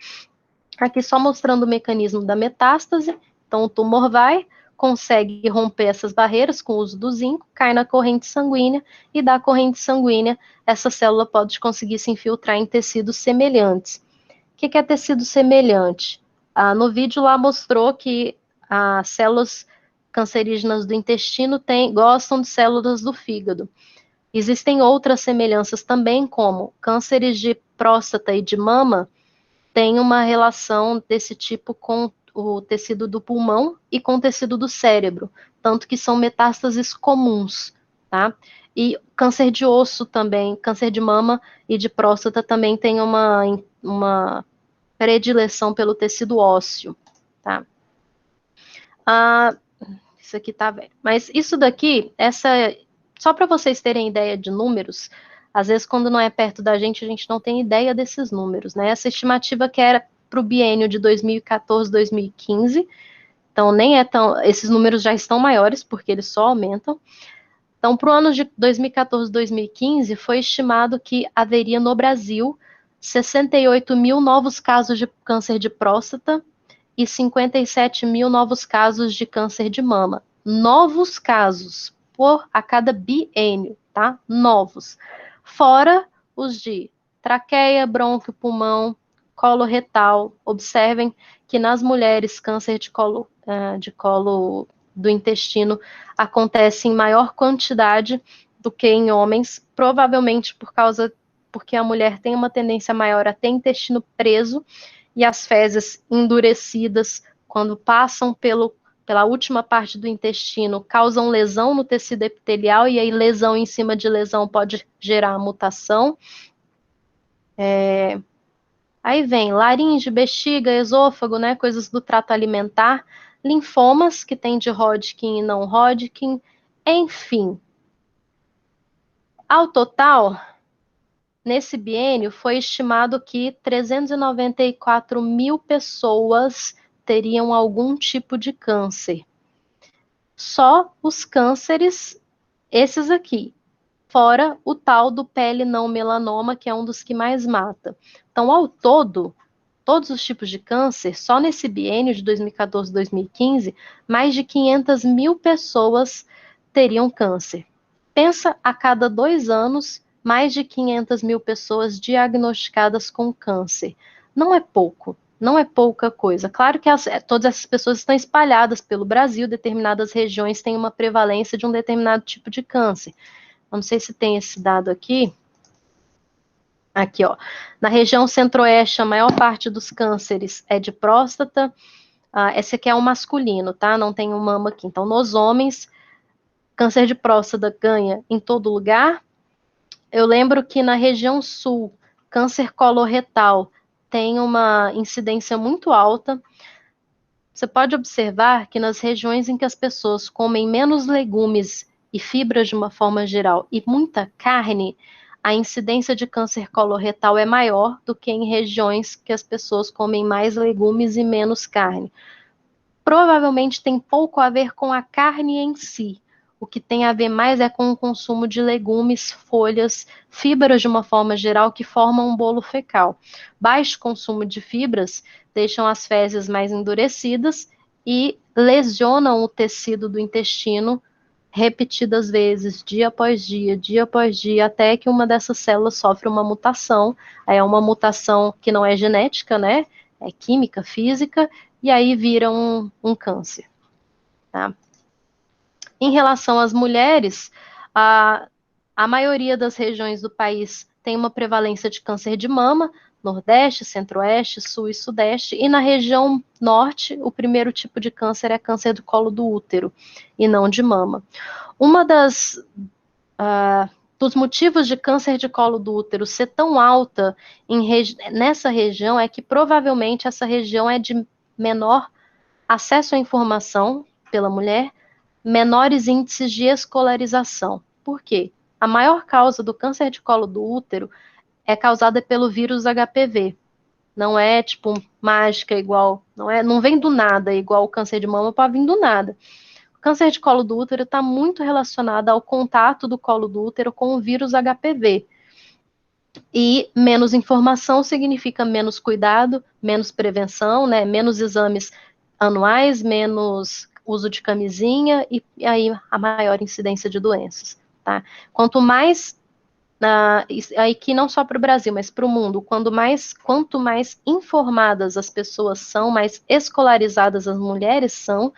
Aqui só mostrando o mecanismo da metástase. Então, o tumor vai, consegue romper essas barreiras com o uso do zinco, cai na corrente sanguínea, e da corrente sanguínea, essa célula pode conseguir se infiltrar em tecidos semelhantes. O que é tecido semelhante? No vídeo lá mostrou que as células cancerígenas do intestino gostam de células do fígado. Existem outras semelhanças também, como cânceres de próstata e de mama, tem uma relação desse tipo com o tecido do pulmão e com o tecido do cérebro, tanto que são metástases comuns, tá? E câncer de osso também, câncer de mama e de próstata também tem uma predileção pelo tecido ósseo, tá? Isso aqui tá velho. Mas isso daqui, só para vocês terem ideia de números, às vezes quando não é perto da gente, a gente não tem ideia desses números, né? Essa estimativa que era para o biênio de 2014, 2015, então nem é tão, esses números já estão maiores, porque eles só aumentam. Então, para o ano de 2014, 2015, foi estimado que haveria no Brasil 68 mil novos casos de câncer de próstata e 57 mil novos casos de câncer de mama. Novos casos a cada biênio, tá? Novos. Fora os de traqueia, brônquio, pulmão, colo retal. Observem que nas mulheres, câncer de colo do intestino acontece em maior quantidade do que em homens, provavelmente porque a mulher tem uma tendência maior a ter intestino preso, e as fezes endurecidas, quando passam pela última parte do intestino, causam lesão no tecido epitelial, e aí lesão em cima de lesão pode gerar mutação. Aí vem laringe, bexiga, esôfago, né, coisas do trato alimentar, linfomas, que tem de Hodgkin e não Hodgkin, enfim. Ao total, nesse biênio, foi estimado que 394 mil pessoas teriam algum tipo de câncer. Só os cânceres, esses aqui, fora o tal do pele não melanoma, que é um dos que mais mata. Então, ao todo, todos os tipos de câncer, só nesse biênio de 2014 e 2015, mais de 500 mil pessoas teriam câncer. Pensa, a cada 2 anos, mais de 500 mil pessoas diagnosticadas com câncer. Não é pouco, não é pouca coisa. Claro que todas essas pessoas estão espalhadas pelo Brasil, determinadas regiões têm uma prevalência de um determinado tipo de câncer. Não sei se tem esse dado aqui. Aqui, ó. Na região centro-oeste, a maior parte dos cânceres é de próstata. Esse aqui é o masculino, tá? Não tem um mama aqui. Então, nos homens, câncer de próstata ganha em todo lugar. Eu lembro que na região sul, câncer coloretal tem uma incidência muito alta. Você pode observar que nas regiões em que as pessoas comem menos legumes e fibras de uma forma geral e muita carne, a incidência de câncer coloretal é maior do que em regiões que as pessoas comem mais legumes e menos carne. Provavelmente tem pouco a ver com a carne em si. O que tem a ver mais é com o consumo de legumes, folhas, fibras de uma forma geral que formam um bolo fecal. Baixo consumo de fibras deixam as fezes mais endurecidas e lesionam o tecido do intestino repetidas vezes, dia após dia, até que uma dessas células sofre uma mutação. Aí é uma mutação que não é genética, né? É química, física, e aí vira um câncer. Tá? Em relação às mulheres, a maioria das regiões do país tem uma prevalência de câncer de mama, Nordeste, Centro-Oeste, Sul e Sudeste, e na região Norte, o primeiro tipo de câncer é câncer do colo do útero, e não de mama. Uma dos motivos de câncer de colo do útero ser tão alta nessa região é que provavelmente essa região é de menor acesso à informação pela mulher, menores índices de escolarização. Por quê? A maior causa do câncer de colo do útero é causada pelo vírus HPV. Não é tipo mágica igual, não vem do nada igual o câncer de mama para vir do nada. O câncer de colo do útero está muito relacionado ao contato do colo do útero com o vírus HPV. E menos informação significa menos cuidado, menos prevenção, né? Menos exames anuais, menos uso de camisinha e aí a maior incidência de doenças, tá? Quanto mais, aí que não só para o Brasil, mas para o mundo, quanto mais informadas as pessoas são, mais escolarizadas as mulheres são,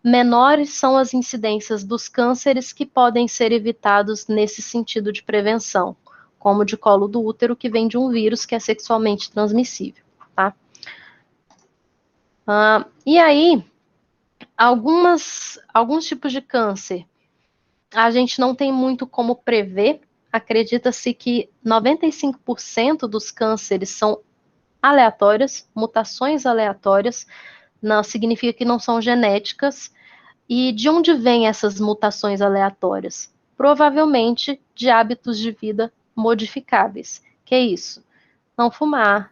menores são as incidências dos cânceres que podem ser evitados nesse sentido de prevenção, como o de colo do útero, que vem de um vírus que é sexualmente transmissível, tá? E aí, alguns tipos de câncer, a gente não tem muito como prever. Acredita-se que 95% dos cânceres são aleatórios, mutações aleatórias, não significa que não são genéticas. E de onde vêm essas mutações aleatórias? Provavelmente de hábitos de vida modificáveis. Que é isso? Não fumar,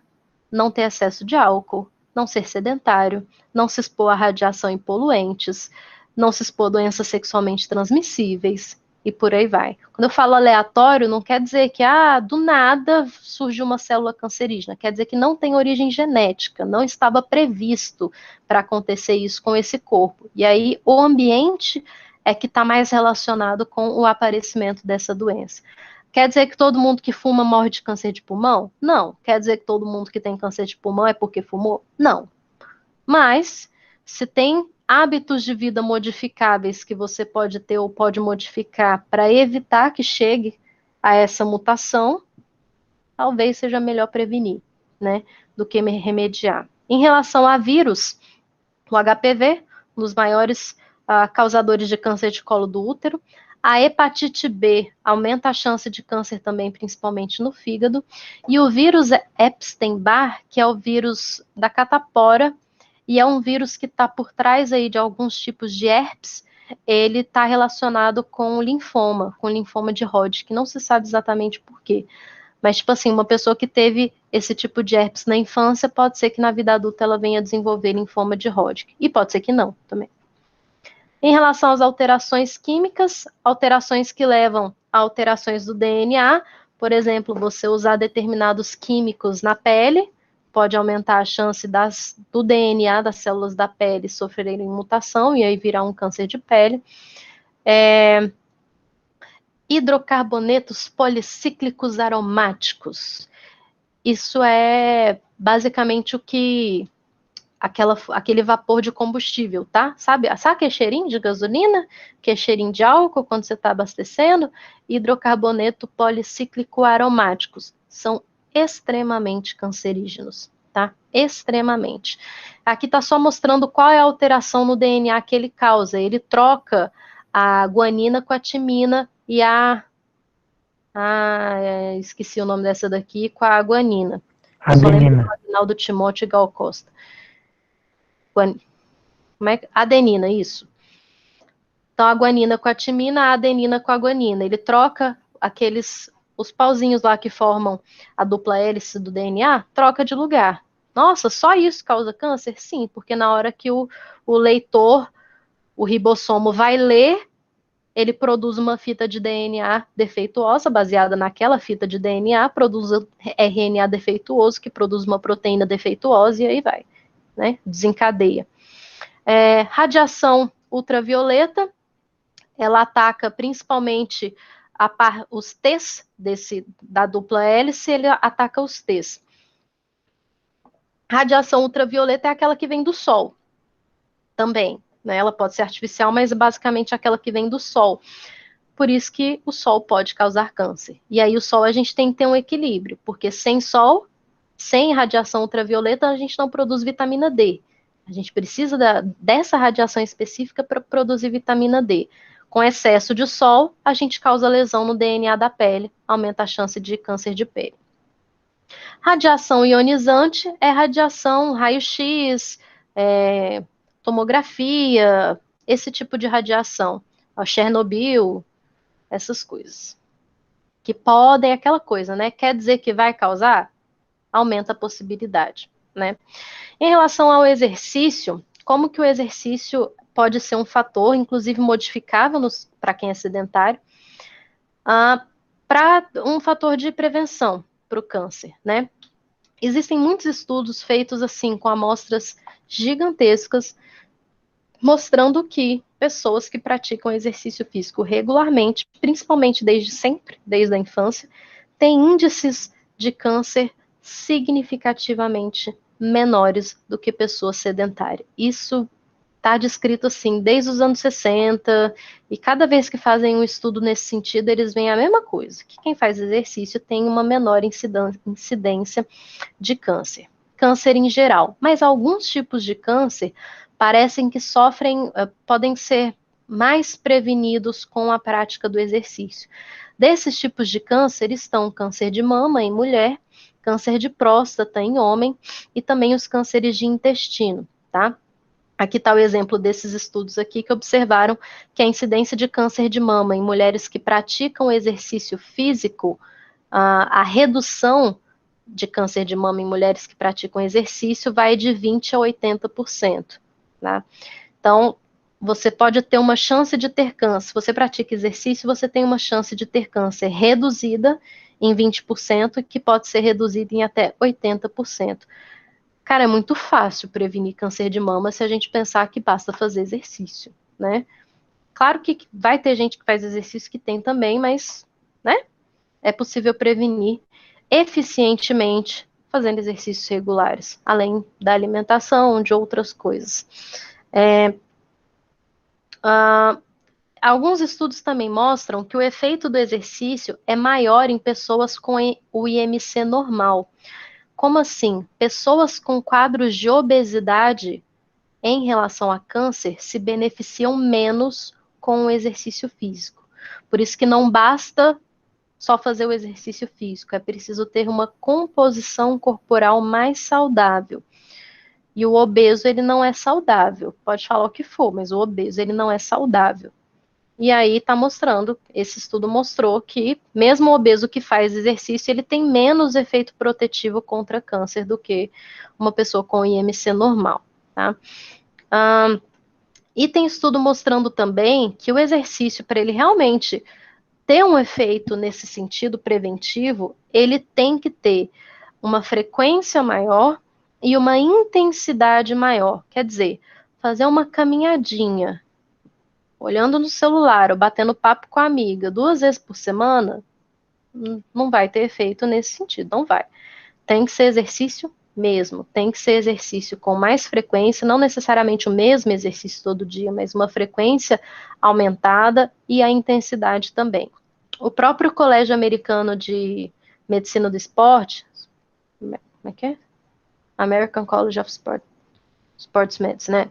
não ter excesso de álcool, não ser sedentário, não se expor à radiação e poluentes, não se expor a doenças sexualmente transmissíveis e por aí vai. Quando eu falo aleatório, não quer dizer que do nada surgiu uma célula cancerígena, quer dizer que não tem origem genética, não estava previsto para acontecer isso com esse corpo. E aí o ambiente é que está mais relacionado com o aparecimento dessa doença. Quer dizer que todo mundo que fuma morre de câncer de pulmão? Não. Quer dizer que todo mundo que tem câncer de pulmão é porque fumou? Não. Mas, se tem hábitos de vida modificáveis que você pode ter ou pode modificar para evitar que chegue a essa mutação, talvez seja melhor prevenir, né, do que remediar. Em relação a vírus, o HPV, um dos maiores causadores de câncer de colo do útero. A hepatite B aumenta a chance de câncer também, principalmente no fígado. E o vírus Epstein-Barr, que é o vírus da catapora, e é um vírus que está por trás aí de alguns tipos de herpes, ele está relacionado com linfoma de Hodgkin, não se sabe exatamente por quê. Mas, tipo assim, uma pessoa que teve esse tipo de herpes na infância, pode ser que na vida adulta ela venha desenvolver linfoma de Hodgkin. E pode ser que não, também. Em relação às alterações químicas, alterações que levam a alterações do DNA, por exemplo, você usar determinados químicos na pele, pode aumentar a chance do DNA das células da pele sofrerem mutação e aí virar um câncer de pele. Hidrocarbonetos policíclicos aromáticos. Isso é basicamente o que aquele vapor de combustível, tá? Sabe aquele cheirinho de gasolina? Que é cheirinho de álcool quando você está abastecendo? Hidrocarboneto policíclico aromáticos são extremamente cancerígenos, tá? Extremamente. Aqui está só mostrando qual é a alteração no DNA que ele causa. Ele troca a guanina com a timina e esqueci o nome dessa daqui, com a guanina. Só lembro do Agnaldo Timóteo e Gal Costa. Adenina, isso. Então, a guanina com a timina, a adenina com a guanina. Ele troca os pauzinhos lá que formam a dupla hélice do DNA, troca de lugar. Nossa, só isso causa câncer? Sim, porque na hora que o leitor, o ribossomo, vai ler, ele produz uma fita de DNA defeituosa, baseada naquela fita de DNA, produz RNA defeituoso, que produz uma proteína defeituosa, e aí vai, né? Desencadeia. Radiação ultravioleta, ela ataca principalmente os T's da dupla hélice, ele ataca os T's. Radiação ultravioleta é aquela que vem do Sol, também, né? Ela pode ser artificial, mas basicamente aquela que vem do Sol. Por isso que o Sol pode causar câncer. E aí o Sol a gente tem que ter um equilíbrio, porque sem Sol, sem radiação ultravioleta, a gente não produz vitamina D. A gente precisa dessa radiação específica para produzir vitamina D. Com excesso de sol, a gente causa lesão no DNA da pele, aumenta a chance de câncer de pele. Radiação ionizante é radiação raio-x, tomografia, esse tipo de radiação. Chernobyl, essas coisas. Que podem, aquela coisa, né? Quer dizer que vai causar? Aumenta a possibilidade, né? Em relação ao exercício, como que o exercício pode ser um fator, inclusive modificável para quem é sedentário, para um fator de prevenção para o câncer, né? Existem muitos estudos feitos assim, com amostras gigantescas, mostrando que pessoas que praticam exercício físico regularmente, principalmente desde sempre, desde a infância, têm índices de câncer significativamente menores do que pessoas sedentárias. Isso está descrito assim desde os anos 60, e cada vez que fazem um estudo nesse sentido, eles veem a mesma coisa, que quem faz exercício tem uma menor incidência de câncer. Câncer em geral, mas alguns tipos de câncer parecem que podem ser mais prevenidos com a prática do exercício. Desses tipos de câncer estão câncer de mama em mulher, câncer de próstata em homem e também os cânceres de intestino, tá? Aqui está o exemplo desses estudos aqui que observaram que a incidência de câncer de mama em mulheres que praticam exercício físico, a redução de câncer de mama em mulheres que praticam exercício vai de 20% a 80%. Tá? Então, você pode ter uma chance de ter câncer. Se você pratica exercício, você tem uma chance de ter câncer reduzida em 20%, que pode ser reduzida em até 80%. Cara, é muito fácil prevenir câncer de mama se a gente pensar que basta fazer exercício, né? Claro que vai ter gente que faz exercício que tem também, mas, né? É possível prevenir eficientemente fazendo exercícios regulares, além da alimentação, de outras coisas. Alguns estudos também mostram que o efeito do exercício é maior em pessoas com o IMC normal. Como assim? Pessoas com quadros de obesidade em relação a câncer se beneficiam menos com o exercício físico. Por isso que não basta só fazer o exercício físico, é preciso ter uma composição corporal mais saudável. E o obeso, ele não é saudável. Pode falar o que for, mas o obeso, ele não é saudável. E aí está mostrando, esse estudo mostrou que mesmo o obeso que faz exercício, ele tem menos efeito protetivo contra câncer do que uma pessoa com IMC normal, tá? E tem estudo mostrando também que o exercício, para ele realmente ter um efeito nesse sentido preventivo, ele tem que ter uma frequência maior e uma intensidade maior. Quer dizer, fazer uma caminhadinha, olhando no celular ou batendo papo com a amiga 2 vezes por semana, não vai ter efeito nesse sentido, não vai. Tem que ser exercício mesmo, tem que ser exercício com mais frequência, não necessariamente o mesmo exercício todo dia, mas uma frequência aumentada e a intensidade também. O próprio Colégio Americano de Medicina do Esporte, como é que é? American College of Sports Medicine, né?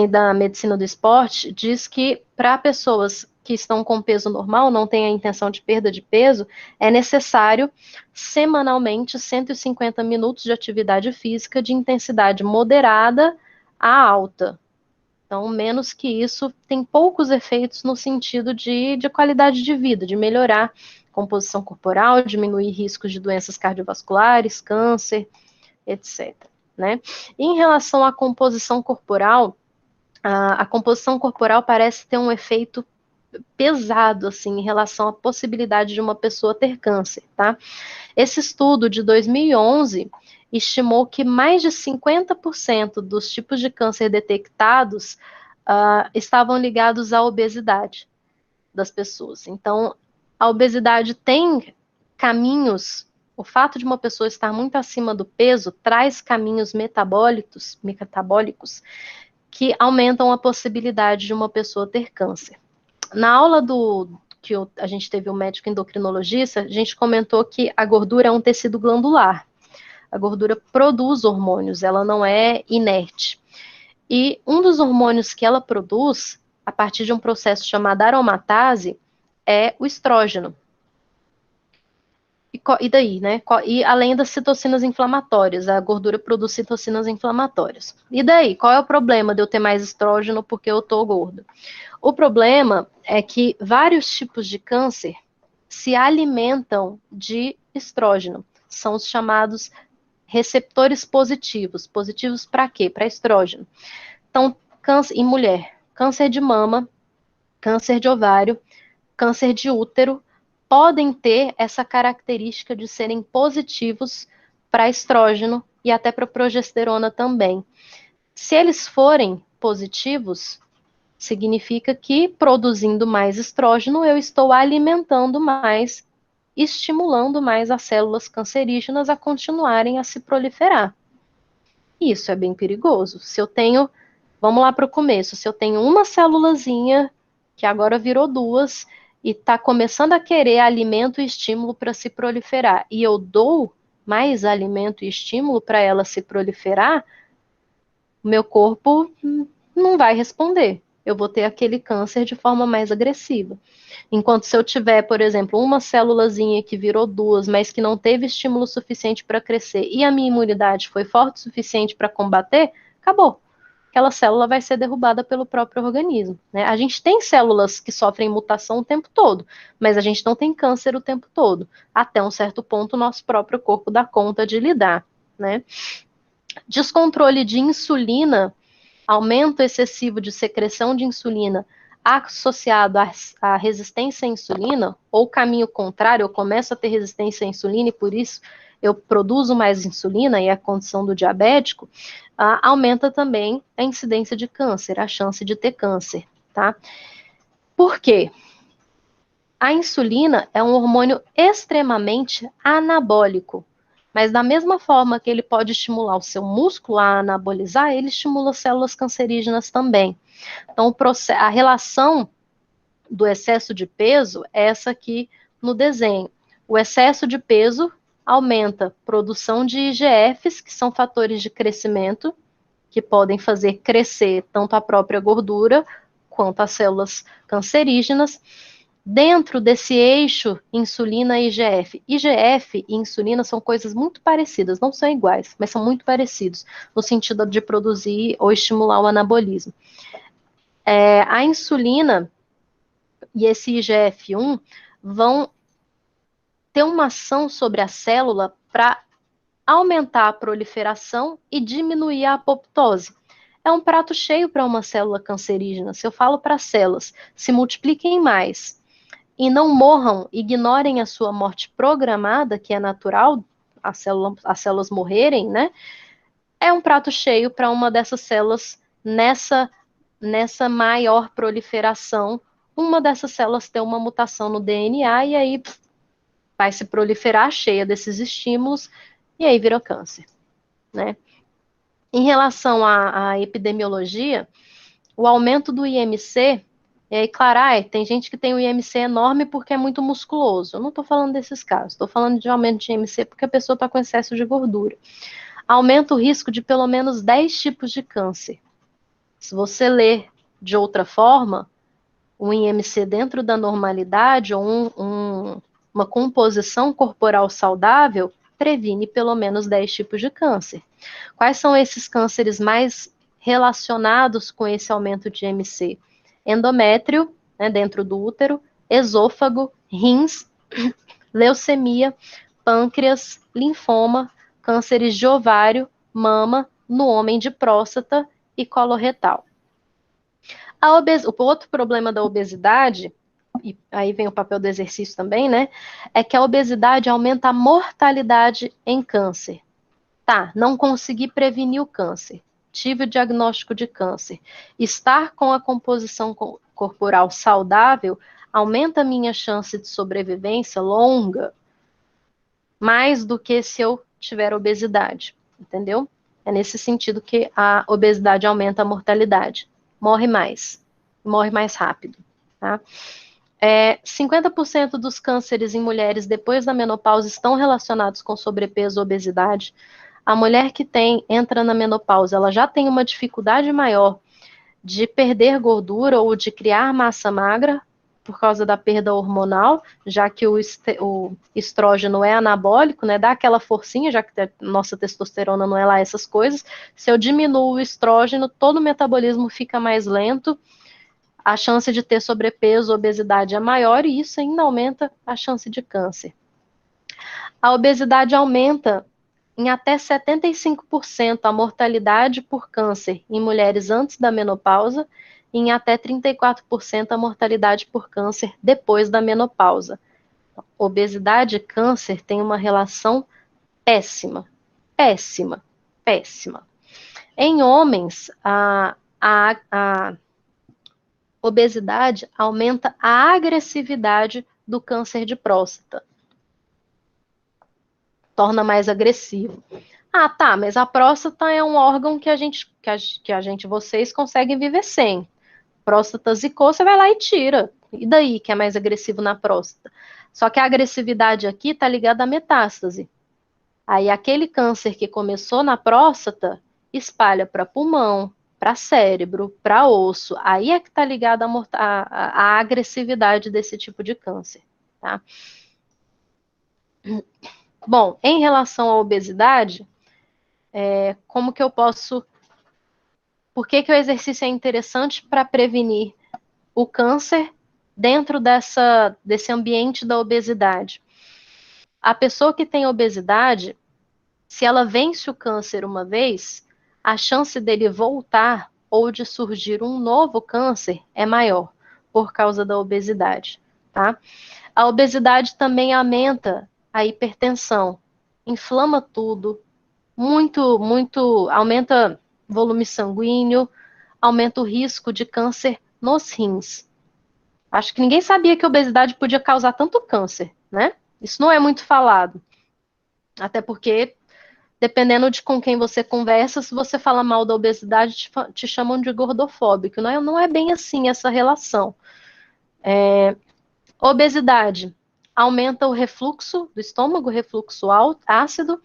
Da medicina do esporte, diz que para pessoas que estão com peso normal, não têm a intenção de perda de peso, é necessário semanalmente 150 minutos de atividade física de intensidade moderada a alta. Então, menos que isso, tem poucos efeitos no sentido de qualidade de vida, de melhorar a composição corporal, diminuir riscos de doenças cardiovasculares, câncer, etc. Né? E em relação à composição corporal, a composição corporal parece ter um efeito pesado, assim, em relação à possibilidade de uma pessoa ter câncer, tá? Esse estudo de 2011 estimou que mais de 50% dos tipos de câncer detectados estavam ligados à obesidade das pessoas. Então, a obesidade tem caminhos, o fato de uma pessoa estar muito acima do peso traz caminhos metabólicos que aumentam a possibilidade de uma pessoa ter câncer. Na aula que a gente teve um médico endocrinologista, a gente comentou que a gordura é um tecido glandular. A gordura produz hormônios, ela não é inerte. E um dos hormônios que ela produz, a partir de um processo chamado aromatase, é o estrógeno. E daí, né? E além das citocinas inflamatórias, a gordura produz citocinas inflamatórias. E daí, qual é o problema de eu ter mais estrógeno porque eu tô gorda? O problema é que vários tipos de câncer se alimentam de estrógeno. São os chamados receptores positivos. Positivos para quê? Para estrógeno. Então, câncer em mulher, câncer de mama, câncer de ovário, câncer de útero, podem ter essa característica de serem positivos para estrógeno e até para progesterona também. Se eles forem positivos, significa que produzindo mais estrógeno, eu estou alimentando mais, estimulando mais as células cancerígenas a continuarem a se proliferar. Isso é bem perigoso. Se eu tenho, vamos lá para o começo, se eu tenho uma célulazinha, que agora virou duas, e está começando a querer alimento e estímulo para se proliferar, e eu dou mais alimento e estímulo para ela se proliferar, o meu corpo não vai responder. Eu vou ter aquele câncer de forma mais agressiva. Enquanto se eu tiver, por exemplo, uma célulazinha que virou duas, mas que não teve estímulo suficiente para crescer e a minha imunidade foi forte o suficiente para combater, acabou. Aquela célula vai ser derrubada pelo próprio organismo, né? A gente tem células que sofrem mutação o tempo todo, mas a gente não tem câncer o tempo todo. Até um certo ponto, o nosso próprio corpo dá conta de lidar, né? Descontrole de insulina, aumento excessivo de secreção de insulina associado à resistência à insulina, ou caminho contrário, eu começo a ter resistência à insulina e por isso eu produzo mais insulina, e é a condição do diabético, aumenta também a incidência de câncer, a chance de ter câncer, tá? Por quê? A insulina é um hormônio extremamente anabólico, mas da mesma forma que ele pode estimular o seu músculo a anabolizar, ele estimula células cancerígenas também. Então, a relação do excesso de peso é essa aqui no desenho. O excesso de peso aumenta a produção de IGFs, que são fatores de crescimento, que podem fazer crescer tanto a própria gordura quanto as células cancerígenas. Dentro desse eixo insulina e IGF. IGF e insulina são coisas muito parecidas, não são iguais, mas são muito parecidos, no sentido de produzir ou estimular o anabolismo. A insulina e esse IGF-1 vão ter uma ação sobre a célula para aumentar a proliferação e diminuir a apoptose. É um prato cheio para uma célula cancerígena. Se eu falo para as células, se multipliquem mais e não morram, ignorem a sua morte programada, que é natural, as células morrerem, né? É um prato cheio para uma dessas células nessa maior proliferação. Uma dessas células tem uma mutação no DNA e aí vai se proliferar cheia desses estímulos e aí vira câncer, né? Em relação à epidemiologia, o aumento do IMC, e aí, claro, tem gente que tem o IMC enorme porque é muito musculoso. Eu não estou falando desses casos, estou falando de aumento de IMC porque a pessoa está com excesso de gordura. Aumenta o risco de pelo menos 10 tipos de câncer. Se você ler de outra forma, um IMC dentro da normalidade ou uma composição corporal saudável previne pelo menos 10 tipos de câncer. Quais são esses cânceres mais relacionados com esse aumento de IMC? Endométrio, né, dentro do útero, esôfago, rins, leucemia, pâncreas, linfoma, cânceres de ovário, mama, no homem de próstata e coloretal. O outro problema da obesidade, e aí vem o papel do exercício também, né? É que a obesidade aumenta a mortalidade em câncer. Tá, não consegui prevenir o câncer. Tive o diagnóstico de câncer. Estar com a composição corporal saudável aumenta a minha chance de sobrevivência longa, mais do que se eu tiver obesidade, entendeu? É nesse sentido que a obesidade aumenta a mortalidade. Morre mais rápido, tá? 50% dos cânceres em mulheres depois da menopausa estão relacionados com sobrepeso ou obesidade. A mulher que entra na menopausa, ela já tem uma dificuldade maior de perder gordura ou de criar massa magra por causa da perda hormonal, já que o estrógeno é anabólico, né? Dá aquela forcinha, já que a nossa testosterona não é lá essas coisas. Se eu diminuo o estrógeno, todo o metabolismo fica mais lento, a chance de ter sobrepeso, obesidade é maior e isso ainda aumenta a chance de câncer. A obesidade aumenta em até 75% a mortalidade por câncer em mulheres antes da menopausa e em até 34% a mortalidade por câncer depois da menopausa. Obesidade e câncer têm uma relação péssima, péssima, péssima. Em homens, a obesidade aumenta a agressividade do câncer de próstata. Torna mais agressivo. Ah, tá, mas a próstata é um órgão que vocês conseguem viver sem. Próstata zicou, você vai lá e tira. E daí que é mais agressivo na próstata? Só que a agressividade aqui está ligada à metástase. Aí aquele câncer que começou na próstata espalha para pulmão, para cérebro, para osso. Aí é que está ligada a agressividade desse tipo de câncer, tá? Bom, em relação à obesidade, como que eu posso... Por que que o exercício é interessante para prevenir o câncer dentro desse ambiente da obesidade? A pessoa que tem obesidade, se ela vence o câncer uma vez, a chance dele voltar ou de surgir um novo câncer é maior, por causa da obesidade, tá? A obesidade também aumenta a hipertensão, inflama tudo, aumenta volume sanguíneo, aumenta o risco de câncer nos rins. Acho que ninguém sabia que a obesidade podia causar tanto câncer, né? Isso não é muito falado. Até porque, dependendo de com quem você conversa, se você fala mal da obesidade, te chamam de gordofóbico. Não é bem assim essa relação. Obesidade aumenta o refluxo do estômago, refluxo ácido,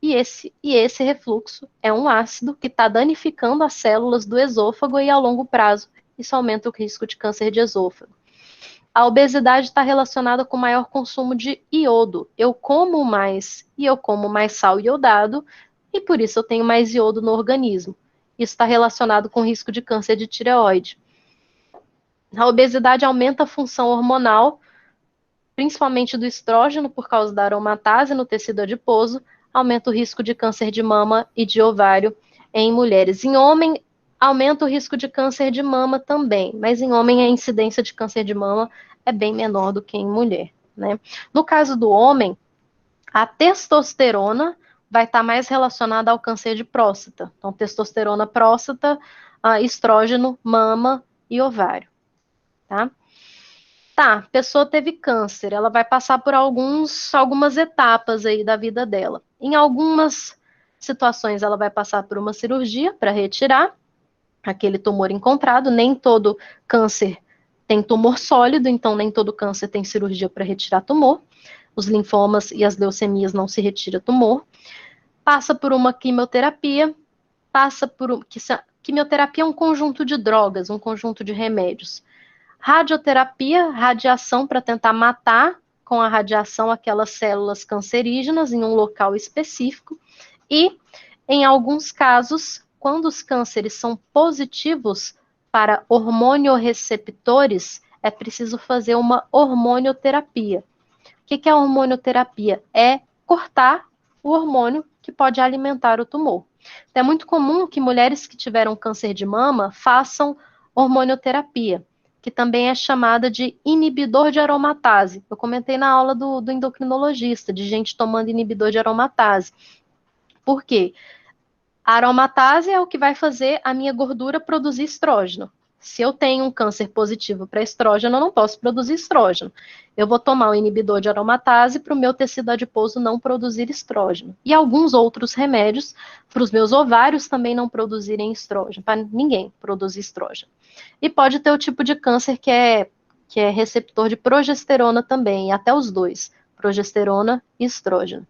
e esse refluxo é um ácido que está danificando as células do esôfago e, a longo prazo, isso aumenta o risco de câncer de esôfago. A obesidade está relacionada com maior consumo de iodo. Eu como mais e eu como mais sal iodado, e por isso eu tenho mais iodo no organismo. Isso está relacionado com o risco de câncer de tireoide. A obesidade aumenta a função hormonal, principalmente do estrógeno, por causa da aromatase no tecido adiposo, aumenta o risco de câncer de mama e de ovário em mulheres. Em homem, aumenta o risco de câncer de mama também, mas em homem a incidência de câncer de mama é bem menor do que em mulher, né? No caso do homem, a testosterona vai estar mais relacionada ao câncer de próstata. Então, testosterona, próstata, estrógeno, mama e ovário, tá? Tá, a pessoa teve câncer, ela vai passar por algumas etapas aí da vida dela. Em algumas situações, ela vai passar por uma cirurgia para retirar aquele tumor encontrado. Nem todo câncer tem tumor sólido, então nem todo câncer tem cirurgia para retirar tumor. Os linfomas e as leucemias não se retira tumor. Passa por uma quimioterapia, quimioterapia é um conjunto de drogas, um conjunto de remédios. Radioterapia, radiação para tentar matar com a radiação aquelas células cancerígenas em um local específico. E, em alguns casos, quando os cânceres são positivos para hormonioreceptores, é preciso fazer uma hormonioterapia. O que é a hormonioterapia? É cortar o hormônio que pode alimentar o tumor. Então, é muito comum que mulheres que tiveram câncer de mama façam hormonioterapia, que também é chamada de inibidor de aromatase. Eu comentei na aula do endocrinologista, de gente tomando inibidor de aromatase. Por quê? A aromatase é o que vai fazer a minha gordura produzir estrógeno. Se eu tenho um câncer positivo para estrógeno, eu não posso produzir estrógeno. Eu vou tomar o inibidor de aromatase para o meu tecido adiposo não produzir estrógeno. E alguns outros remédios para os meus ovários também não produzirem estrógeno, para ninguém produzir estrógeno. E pode ter o tipo de câncer que é receptor de progesterona também, e até os dois, progesterona e estrógeno.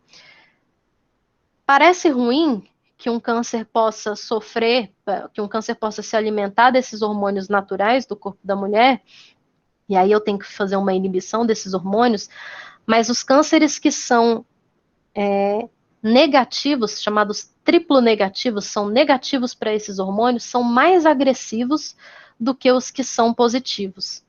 Parece ruim que um câncer possa que um câncer possa se alimentar desses hormônios naturais do corpo da mulher, e aí eu tenho que fazer uma inibição desses hormônios, mas os cânceres que são negativos, chamados triplo negativos, são negativos para esses hormônios, são mais agressivos do que os que são positivos.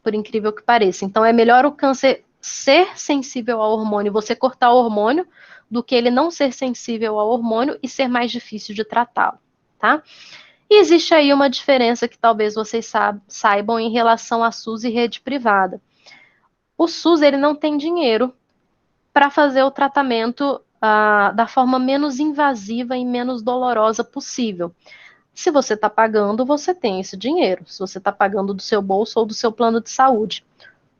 Por incrível que pareça. Então, é melhor o câncer ser sensível ao hormônio, você cortar o hormônio, do que ele não ser sensível ao hormônio e ser mais difícil de tratá-lo, tá? E existe aí uma diferença que talvez vocês saibam em relação a SUS e rede privada. O SUS, ele não tem dinheiro para fazer o tratamento da forma menos invasiva e menos dolorosa possível. Se você está pagando, você tem esse dinheiro. Se você está pagando do seu bolso ou do seu plano de saúde.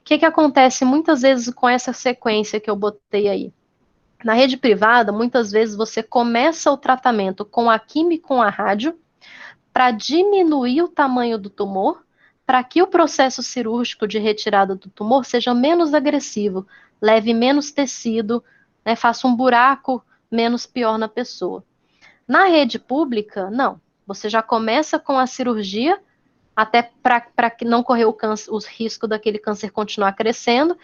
O que acontece muitas vezes com essa sequência que eu botei aí? Na rede privada, muitas vezes você começa o tratamento com a quimio e com a rádio para diminuir o tamanho do tumor, para que o processo cirúrgico de retirada do tumor seja menos agressivo, leve menos tecido, né, faça um buraco menos pior na pessoa. Na rede pública, não. Você já começa com a cirurgia, até para não correr o risco daquele câncer continuar crescendo.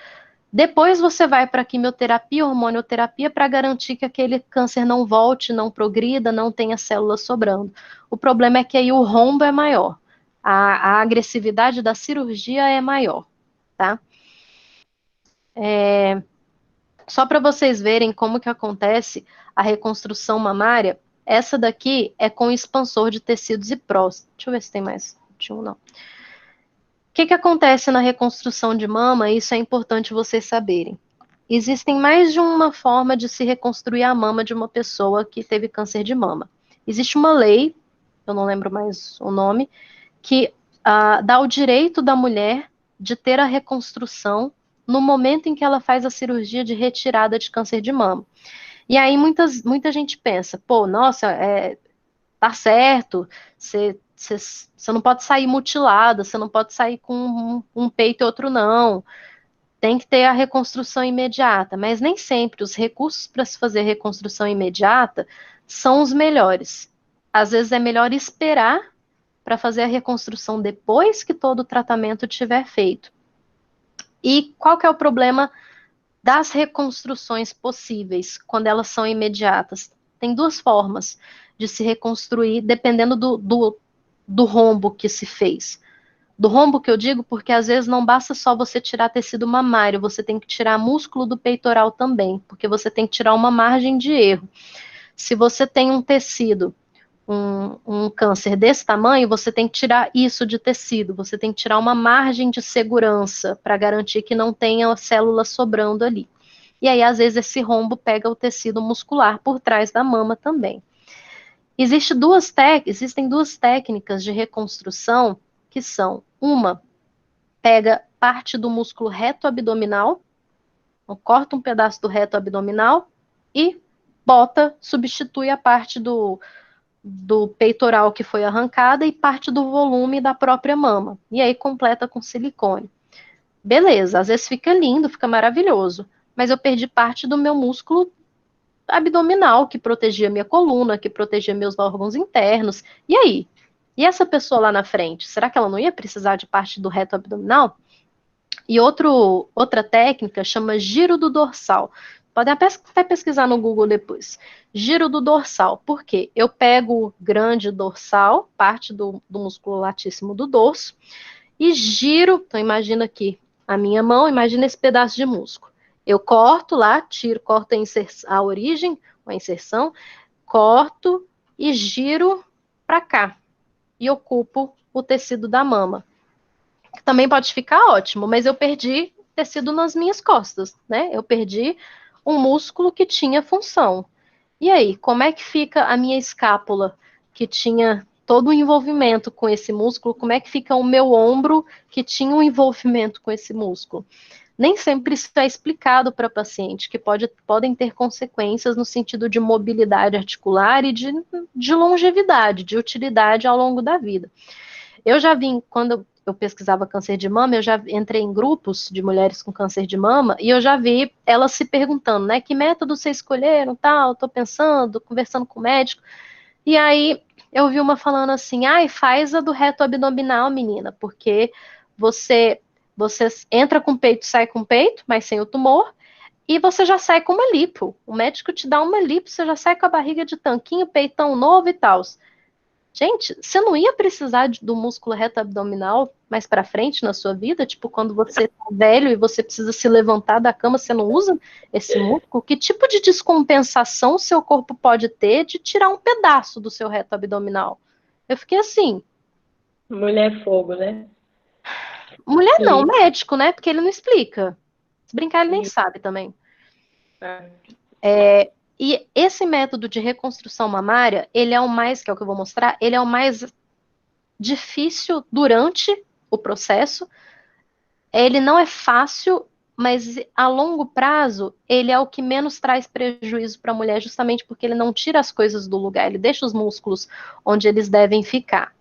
Depois você vai para quimioterapia, hormonioterapia, para garantir que aquele câncer não volte, não progrida, não tenha células sobrando. O problema é que aí o rombo é maior. A agressividade da cirurgia é maior, tá? Só para vocês verem como que acontece a reconstrução mamária, essa daqui é com expansor de tecidos e próstata. Deixa eu ver se tem mais. Não. O que acontece na reconstrução de mama? Isso é importante vocês saberem. Existem mais de uma forma de se reconstruir a mama de uma pessoa que teve câncer de mama. Existe uma lei, eu não lembro mais o nome, que dá o direito da mulher de ter a reconstrução no momento em que ela faz a cirurgia de retirada de câncer de mama. E aí muita gente pensa, pô, nossa, tá certo, você não pode sair mutilada, você não pode sair com um peito e outro não, tem que ter a reconstrução imediata, mas nem sempre os recursos para se fazer reconstrução imediata são os melhores. Às vezes é melhor esperar para fazer a reconstrução depois que todo o tratamento tiver feito. E qual que é o problema das reconstruções possíveis quando elas são imediatas? Tem duas formas de se reconstruir, dependendo do rombo que se fez. Do rombo que eu digo, porque às vezes não basta só você tirar tecido mamário, você tem que tirar músculo do peitoral também, porque você tem que tirar uma margem de erro. Se você tem um tecido, um câncer desse tamanho, você tem que tirar isso de tecido, você tem que tirar uma margem de segurança para garantir que não tenha célula sobrando ali. E aí, às vezes, esse rombo pega o tecido muscular por trás da mama também. Existem duas técnicas de reconstrução que são: uma, pega parte do músculo reto abdominal, corta um pedaço do reto abdominal e substitui a parte do peitoral que foi arrancada e parte do volume da própria mama. E aí completa com silicone. Beleza, às vezes fica lindo, fica maravilhoso, mas eu perdi parte do meu músculo abdominal, que protegia minha coluna, que protegia meus órgãos internos. E aí? E essa pessoa lá na frente, será que ela não ia precisar de parte do reto abdominal? E outra técnica chama giro do dorsal. Podem até pesquisar no Google depois. Giro do dorsal. Por quê? Eu pego o grande dorsal, parte do músculo latíssimo do dorso, e giro. Então, imagina aqui a minha mão, imagina esse pedaço de músculo. Eu corto lá, corto a origem, a inserção, corto e giro para cá. E ocupo o tecido da mama. Também pode ficar ótimo, mas eu perdi tecido nas minhas costas, né? Eu perdi um músculo que tinha função. E aí, como é que fica a minha escápula, que tinha todo o envolvimento com esse músculo? Como é que fica o meu ombro, que tinha um envolvimento com esse músculo? Nem sempre isso é explicado para o paciente, que podem ter consequências no sentido de mobilidade articular e de longevidade, de utilidade ao longo da vida. Eu já vi, quando eu pesquisava câncer de mama, eu já entrei em grupos de mulheres com câncer de mama e eu já vi elas se perguntando, né, que método vocês escolheram, tal, tô pensando, conversando com o médico. E aí eu vi uma falando assim, faz a do reto abdominal, menina, porque você entra com peito, sai com peito, mas sem o tumor, e você já sai com uma lipo. O médico te dá uma lipo, você já sai com a barriga de tanquinho, peitão novo e tal. Gente, você não ia precisar do músculo reto abdominal mais para frente na sua vida? Tipo, quando você tá velho e você precisa se levantar da cama, você não usa esse músculo? Que tipo de descompensação seu corpo pode ter de tirar um pedaço do seu reto abdominal? Eu fiquei assim. Mulher fogo, né? Mulher não, médico, né? Porque ele não explica. Se brincar, ele nem sabe também. E esse método de reconstrução mamária, ele é o mais, que é o que eu vou mostrar, ele é o mais difícil durante o processo. Ele não é fácil, mas a longo prazo, ele é o que menos traz prejuízo para a mulher, justamente porque ele não tira as coisas do lugar, ele deixa os músculos onde eles devem ficar.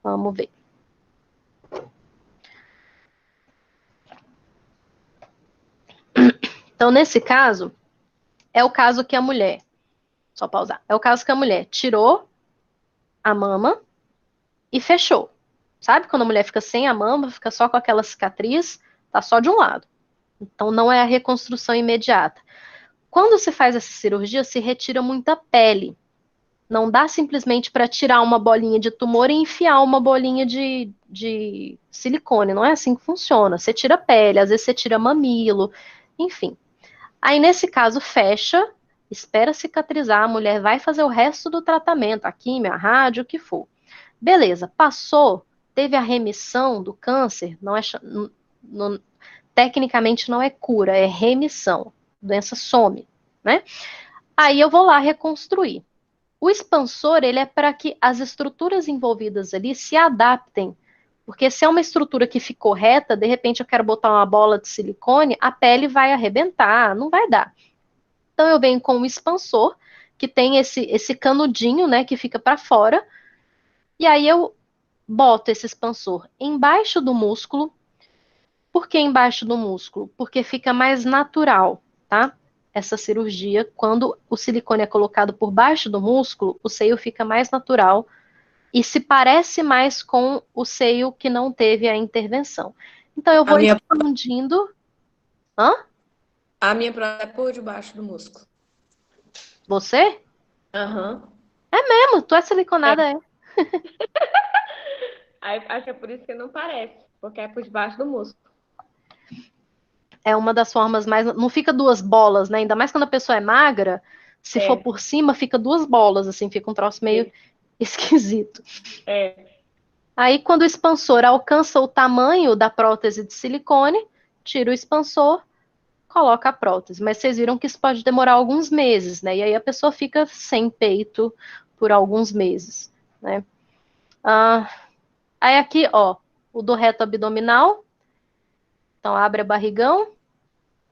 Vamos ver. Então, nesse caso, é o caso que a mulher, só pausar, é o caso que a mulher tirou a mama e fechou. Sabe quando a mulher fica sem a mama, fica só com aquela cicatriz, tá só de um lado. Então, não é a reconstrução imediata. Quando se faz essa cirurgia, se retira muita pele. Não dá simplesmente para tirar uma bolinha de tumor e enfiar uma bolinha de silicone. Não é assim que funciona. Você tira pele, às vezes você tira mamilo, enfim. Aí, nesse caso, fecha, espera cicatrizar, a mulher vai fazer o resto do tratamento, a quimio, a rádio, o que for. Beleza, passou, teve a remissão do câncer, não é, tecnicamente não é cura, é remissão. A doença some, né? Aí eu vou lá reconstruir. O expansor, ele é para que as estruturas envolvidas ali se adaptem. Porque se é uma estrutura que ficou reta, de repente eu quero botar uma bola de silicone, a pele vai arrebentar, não vai dar. Então eu venho com um expansor, que tem esse canudinho, né, que fica para fora, e aí eu boto esse expansor embaixo do músculo. Por que embaixo do músculo? Porque fica mais natural, tá? Essa cirurgia, quando o silicone é colocado por baixo do músculo, o seio fica mais natural e se parece mais com o seio que não teve a intervenção. Então eu vou expandindo. Hã? A minha prova é por debaixo do músculo. Você? Aham. É mesmo, tu é siliconada, é. Aí, acho que é por isso que não parece, porque é por debaixo do músculo. É uma das formas mais. Não fica duas bolas, né? Ainda mais quando a pessoa é magra, se for por cima, fica duas bolas, assim, fica um troço meio esquisito. Aí, quando o expansor alcança o tamanho da prótese de silicone, tira o expansor, coloca a prótese. Mas vocês viram que isso pode demorar alguns meses, né? E aí a pessoa fica sem peito por alguns meses, né? Aí aqui, ó, o do reto abdominal. Então, abre a barrigão,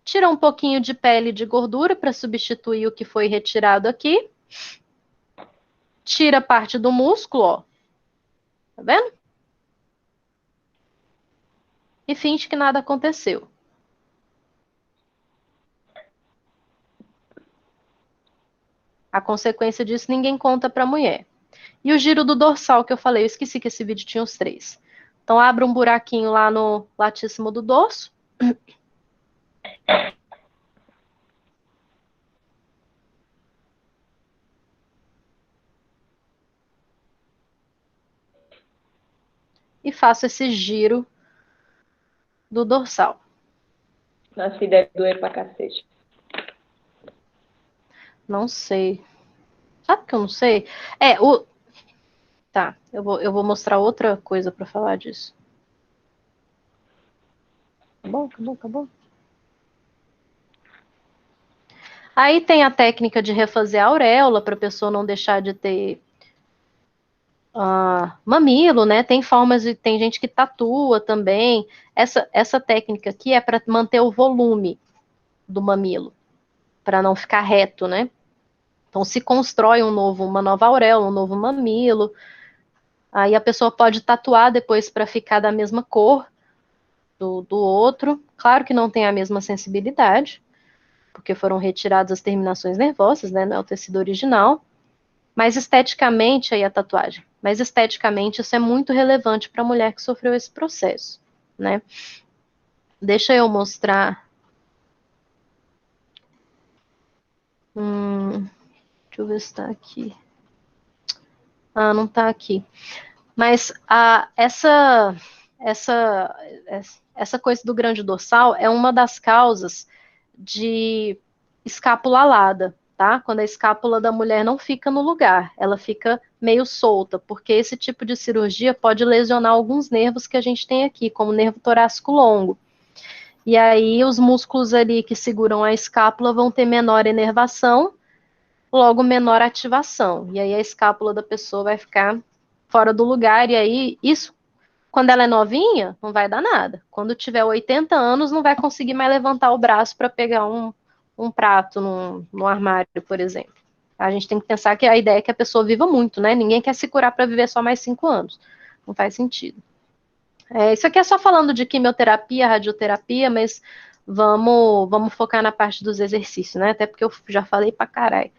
tira um pouquinho de pele de gordura para substituir o que foi retirado aqui. Tira parte do músculo, ó. Tá vendo? E finge que nada aconteceu. A consequência disso ninguém conta para a mulher. E o giro do dorsal que eu falei, eu esqueci que esse vídeo tinha os 3. Então, abre um buraquinho lá no latíssimo do dorso. E faço esse giro do dorsal. Nossa, deve doer pra cacete. Não sei. Sabe que eu não sei? Tá, eu vou mostrar outra coisa para falar disso. Acabou. Aí tem a técnica de refazer a auréola para a pessoa não deixar de ter mamilo, né? Tem tem gente que tatua também. Essa técnica aqui é para manter o volume do mamilo, para não ficar reto, né? Então se constrói uma nova auréola, um novo mamilo. Aí a pessoa pode tatuar depois para ficar da mesma cor do outro. Claro que não tem a mesma sensibilidade, porque foram retiradas as terminações nervosas, né? Não é o tecido original. Mas esteticamente, aí a tatuagem, mas esteticamente isso é muito relevante para a mulher que sofreu esse processo, né? Deixa eu mostrar. Deixa eu ver se está aqui. Não está aqui. Mas essa coisa do grande dorsal é uma das causas de escápula alada, tá? Quando a escápula da mulher não fica no lugar, ela fica meio solta, porque esse tipo de cirurgia pode lesionar alguns nervos que a gente tem aqui, como o nervo torácico longo. e aí os músculos ali que seguram a escápula vão ter menor inervação, logo menor ativação, e aí a escápula da pessoa vai ficar fora do lugar, e aí isso, quando ela é novinha, não vai dar nada. Quando tiver 80 anos, não vai conseguir mais levantar o braço para pegar um prato no armário, por exemplo. A gente tem que pensar que a ideia é que a pessoa viva muito, né? Ninguém quer se curar para viver só mais 5 anos. Não faz sentido. Isso aqui é só falando de quimioterapia, radioterapia, mas vamos focar na parte dos exercícios, né? Até porque eu já falei pra caralho.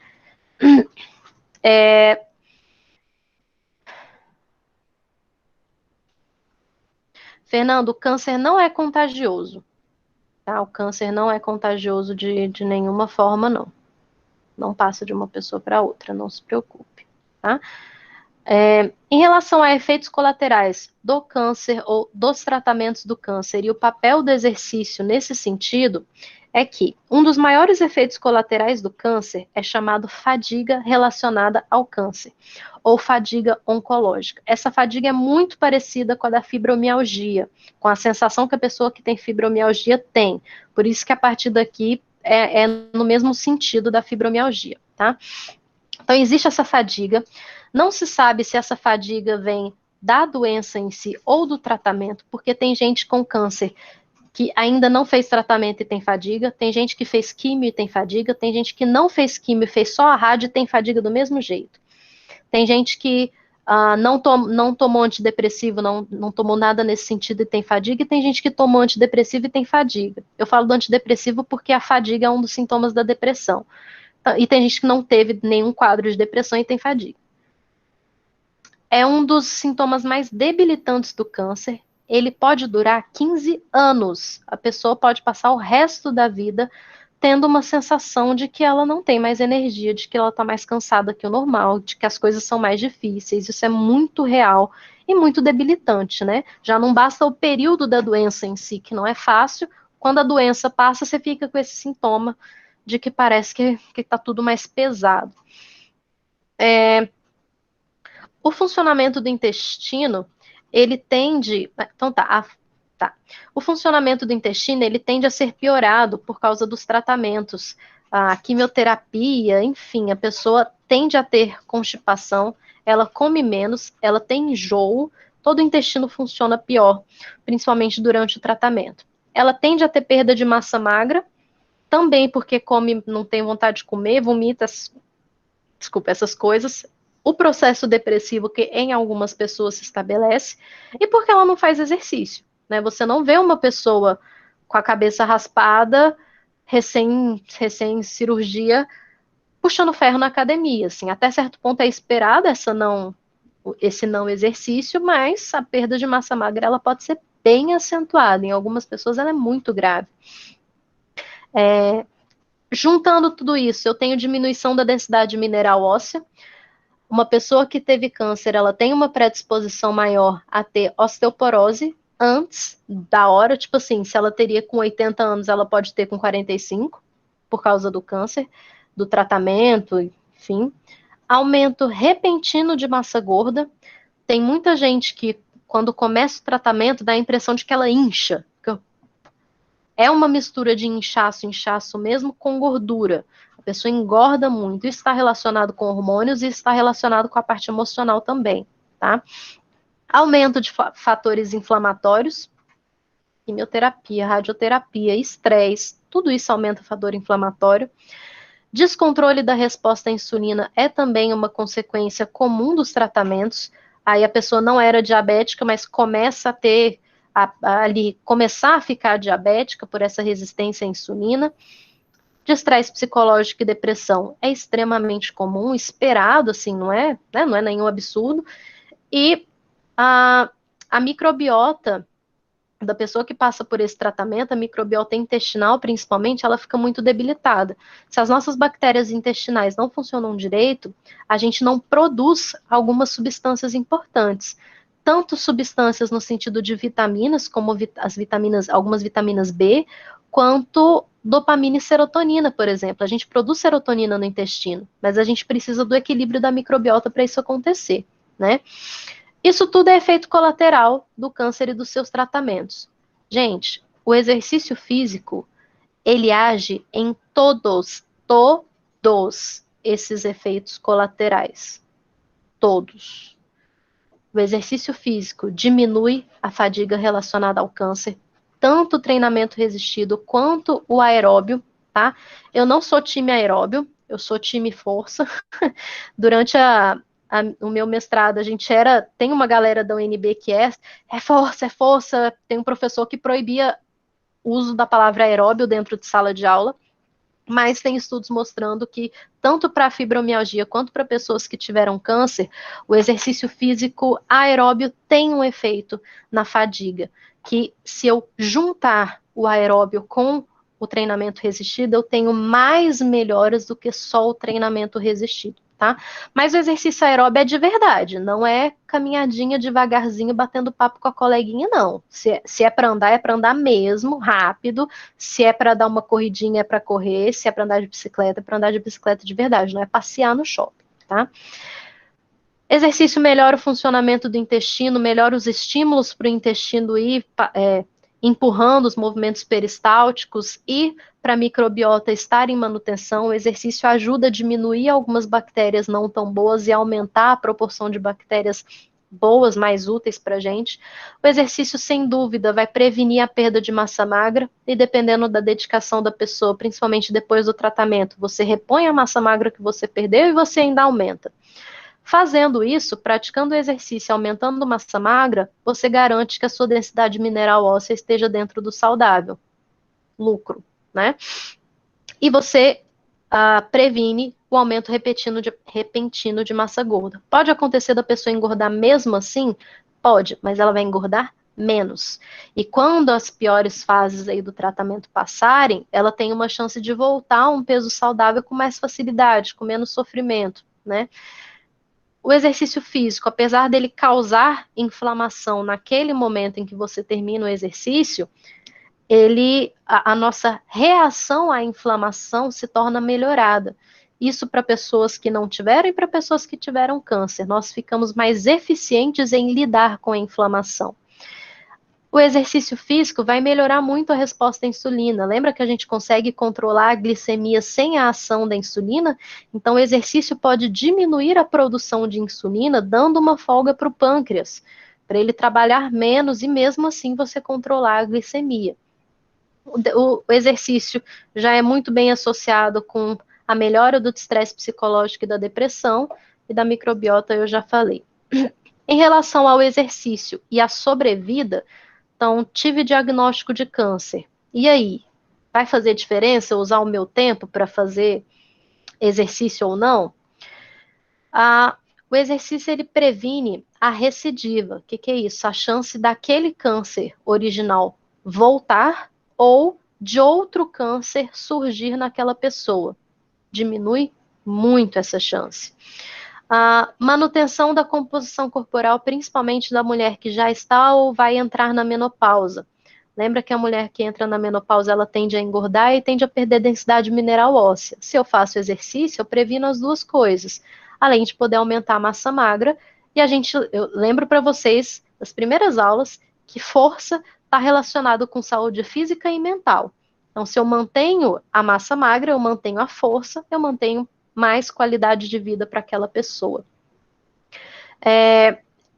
Fernando, o câncer não é contagioso, tá? O câncer não é contagioso de nenhuma forma, não. Não passa de uma pessoa para outra, não se preocupe, tá? Em relação a efeitos colaterais do câncer ou dos tratamentos do câncer e o papel do exercício nesse sentido, é que um dos maiores efeitos colaterais do câncer é chamado fadiga relacionada ao câncer, ou fadiga oncológica. Essa fadiga é muito parecida com a da fibromialgia, com a sensação que a pessoa que tem fibromialgia tem. Por isso que a partir daqui é no mesmo sentido da fibromialgia, tá? Então, existe essa fadiga. Não se sabe se essa fadiga vem da doença em si ou do tratamento, porque tem gente com câncer que ainda não fez tratamento e tem fadiga, tem gente que fez químio e tem fadiga, tem gente que não fez químio e fez só a rádio e tem fadiga do mesmo jeito. Tem gente que não tomou antidepressivo, não tomou nada nesse sentido e tem fadiga, e tem gente que tomou antidepressivo e tem fadiga. Eu falo do antidepressivo porque a fadiga é um dos sintomas da depressão. E tem gente que não teve nenhum quadro de depressão e tem fadiga. É um dos sintomas mais debilitantes do câncer. Ele pode durar 15 anos. A pessoa pode passar o resto da vida tendo uma sensação de que ela não tem mais energia, de que ela está mais cansada que o normal, de que as coisas são mais difíceis. Isso é muito real e muito debilitante, né? Já não basta o período da doença em si, que não é fácil. Quando a doença passa, você fica com esse sintoma de que parece que está tudo mais pesado. O funcionamento do intestino, ele tende... Então tá. O funcionamento do intestino, ele tende a ser piorado por causa dos tratamentos, a quimioterapia, enfim, a pessoa tende a ter constipação, ela come menos, ela tem enjoo, todo o intestino funciona pior, principalmente durante o tratamento. Ela tende a ter perda de massa magra, também porque come, não tem vontade de comer, vomita, essas coisas. O processo depressivo que em algumas pessoas se estabelece, e porque ela não faz exercício, né? Você não vê uma pessoa com a cabeça raspada, recém cirurgia, puxando ferro na academia, assim, até certo ponto é esperada esse não exercício, mas a perda de massa magra, ela pode ser bem acentuada, em algumas pessoas ela é muito grave. Juntando tudo isso, eu tenho diminuição da densidade mineral óssea. Uma pessoa que teve câncer, ela tem uma predisposição maior a ter osteoporose antes da hora, tipo assim, se ela teria com 80 anos, ela pode ter com 45, por causa do câncer, do tratamento, enfim. Aumento repentino de massa gorda. Tem muita gente que, quando começa o tratamento, dá a impressão de que ela incha. É uma mistura de inchaço mesmo com gordura. A pessoa engorda muito. Isso está relacionado com hormônios e está relacionado com a parte emocional também, tá? Aumento de fatores inflamatórios, quimioterapia, radioterapia, estresse, tudo isso aumenta o fator inflamatório. Descontrole da resposta à insulina é também uma consequência comum dos tratamentos. Aí a pessoa não era diabética, mas começa a ter começar a ficar diabética por essa resistência à insulina. Estresse psicológico e depressão é extremamente comum, esperado, assim, não é, né? Não é nenhum absurdo. E a microbiota da pessoa que passa por esse tratamento, a microbiota intestinal, principalmente, ela fica muito debilitada. Se as nossas bactérias intestinais não funcionam direito, a gente não produz algumas substâncias importantes. Tanto substâncias no sentido de vitaminas, como algumas vitaminas B, quanto dopamina e serotonina, por exemplo. A gente produz serotonina no intestino, mas a gente precisa do equilíbrio da microbiota para isso acontecer, né? Isso tudo é efeito colateral do câncer e dos seus tratamentos. Gente, o exercício físico, ele age em todos esses efeitos colaterais. Todos. O exercício físico diminui a fadiga relacionada ao câncer, tanto o treinamento resistido quanto o aeróbio, tá? Eu não sou time aeróbio, eu sou time força. Durante o meu mestrado, tem uma galera da UNB que é força. Tem um professor que proibia o uso da palavra aeróbio dentro de sala de aula, mas tem estudos mostrando que, tanto para fibromialgia quanto para pessoas que tiveram câncer, o exercício físico aeróbio tem um efeito na fadiga, que se eu juntar o aeróbio com o treinamento resistido, eu tenho mais melhoras do que só o treinamento resistido. Tá? Mas o exercício aeróbio é de verdade, não é caminhadinha devagarzinho batendo papo com a coleguinha, não. Se é para andar mesmo, rápido. Se é para dar uma corridinha, é para correr. Se é para andar de bicicleta, é para andar de bicicleta de verdade, não é passear no shopping, tá? Exercício melhora o funcionamento do intestino, melhora os estímulos para o intestino ir empurrando os movimentos peristálticos e para a microbiota estar em manutenção. O exercício ajuda a diminuir algumas bactérias não tão boas e aumentar a proporção de bactérias boas, mais úteis para a gente. O exercício, sem dúvida, vai prevenir a perda de massa magra e, dependendo da dedicação da pessoa, principalmente depois do tratamento, você repõe a massa magra que você perdeu e você ainda aumenta. Fazendo isso, praticando o exercício e aumentando massa magra, você garante que a sua densidade mineral óssea esteja dentro do saudável. Lucro, né? E você previne o aumento repentino de massa gorda. Pode acontecer da pessoa engordar mesmo assim? Pode, mas ela vai engordar menos. E quando as piores fases aí do tratamento passarem, ela tem uma chance de voltar a um peso saudável com mais facilidade, com menos sofrimento, né? O exercício físico, apesar dele causar inflamação naquele momento em que você termina o exercício, a nossa reação à inflamação se torna melhorada. Isso para pessoas que não tiveram e para pessoas que tiveram câncer. Nós ficamos mais eficientes em lidar com a inflamação. O exercício físico vai melhorar muito a resposta à insulina. Lembra que a gente consegue controlar a glicemia sem a ação da insulina? Então, o exercício pode diminuir a produção de insulina, dando uma folga para o pâncreas, para ele trabalhar menos e mesmo assim você controlar a glicemia. O exercício já é muito bem associado com a melhora do estresse psicológico e da depressão, e da microbiota eu já falei. Em relação ao exercício e à sobrevida, então, tive diagnóstico de câncer. E aí? Vai fazer diferença eu usar o meu tempo para fazer exercício ou não? O exercício, ele previne a recidiva. O que é isso? A chance daquele câncer original voltar ou de outro câncer surgir naquela pessoa. Diminui muito essa chance. A manutenção da composição corporal, principalmente da mulher que já está ou vai entrar na menopausa. Lembra que a mulher que entra na menopausa, ela tende a engordar e tende a perder densidade mineral óssea. Se eu faço exercício, eu previno as duas coisas, além de poder aumentar a massa magra. E eu lembro para vocês, das primeiras aulas, que força está relacionado com saúde física e mental. Então, se eu mantenho a massa magra, eu mantenho a força, eu mantenho mais qualidade de vida para aquela pessoa.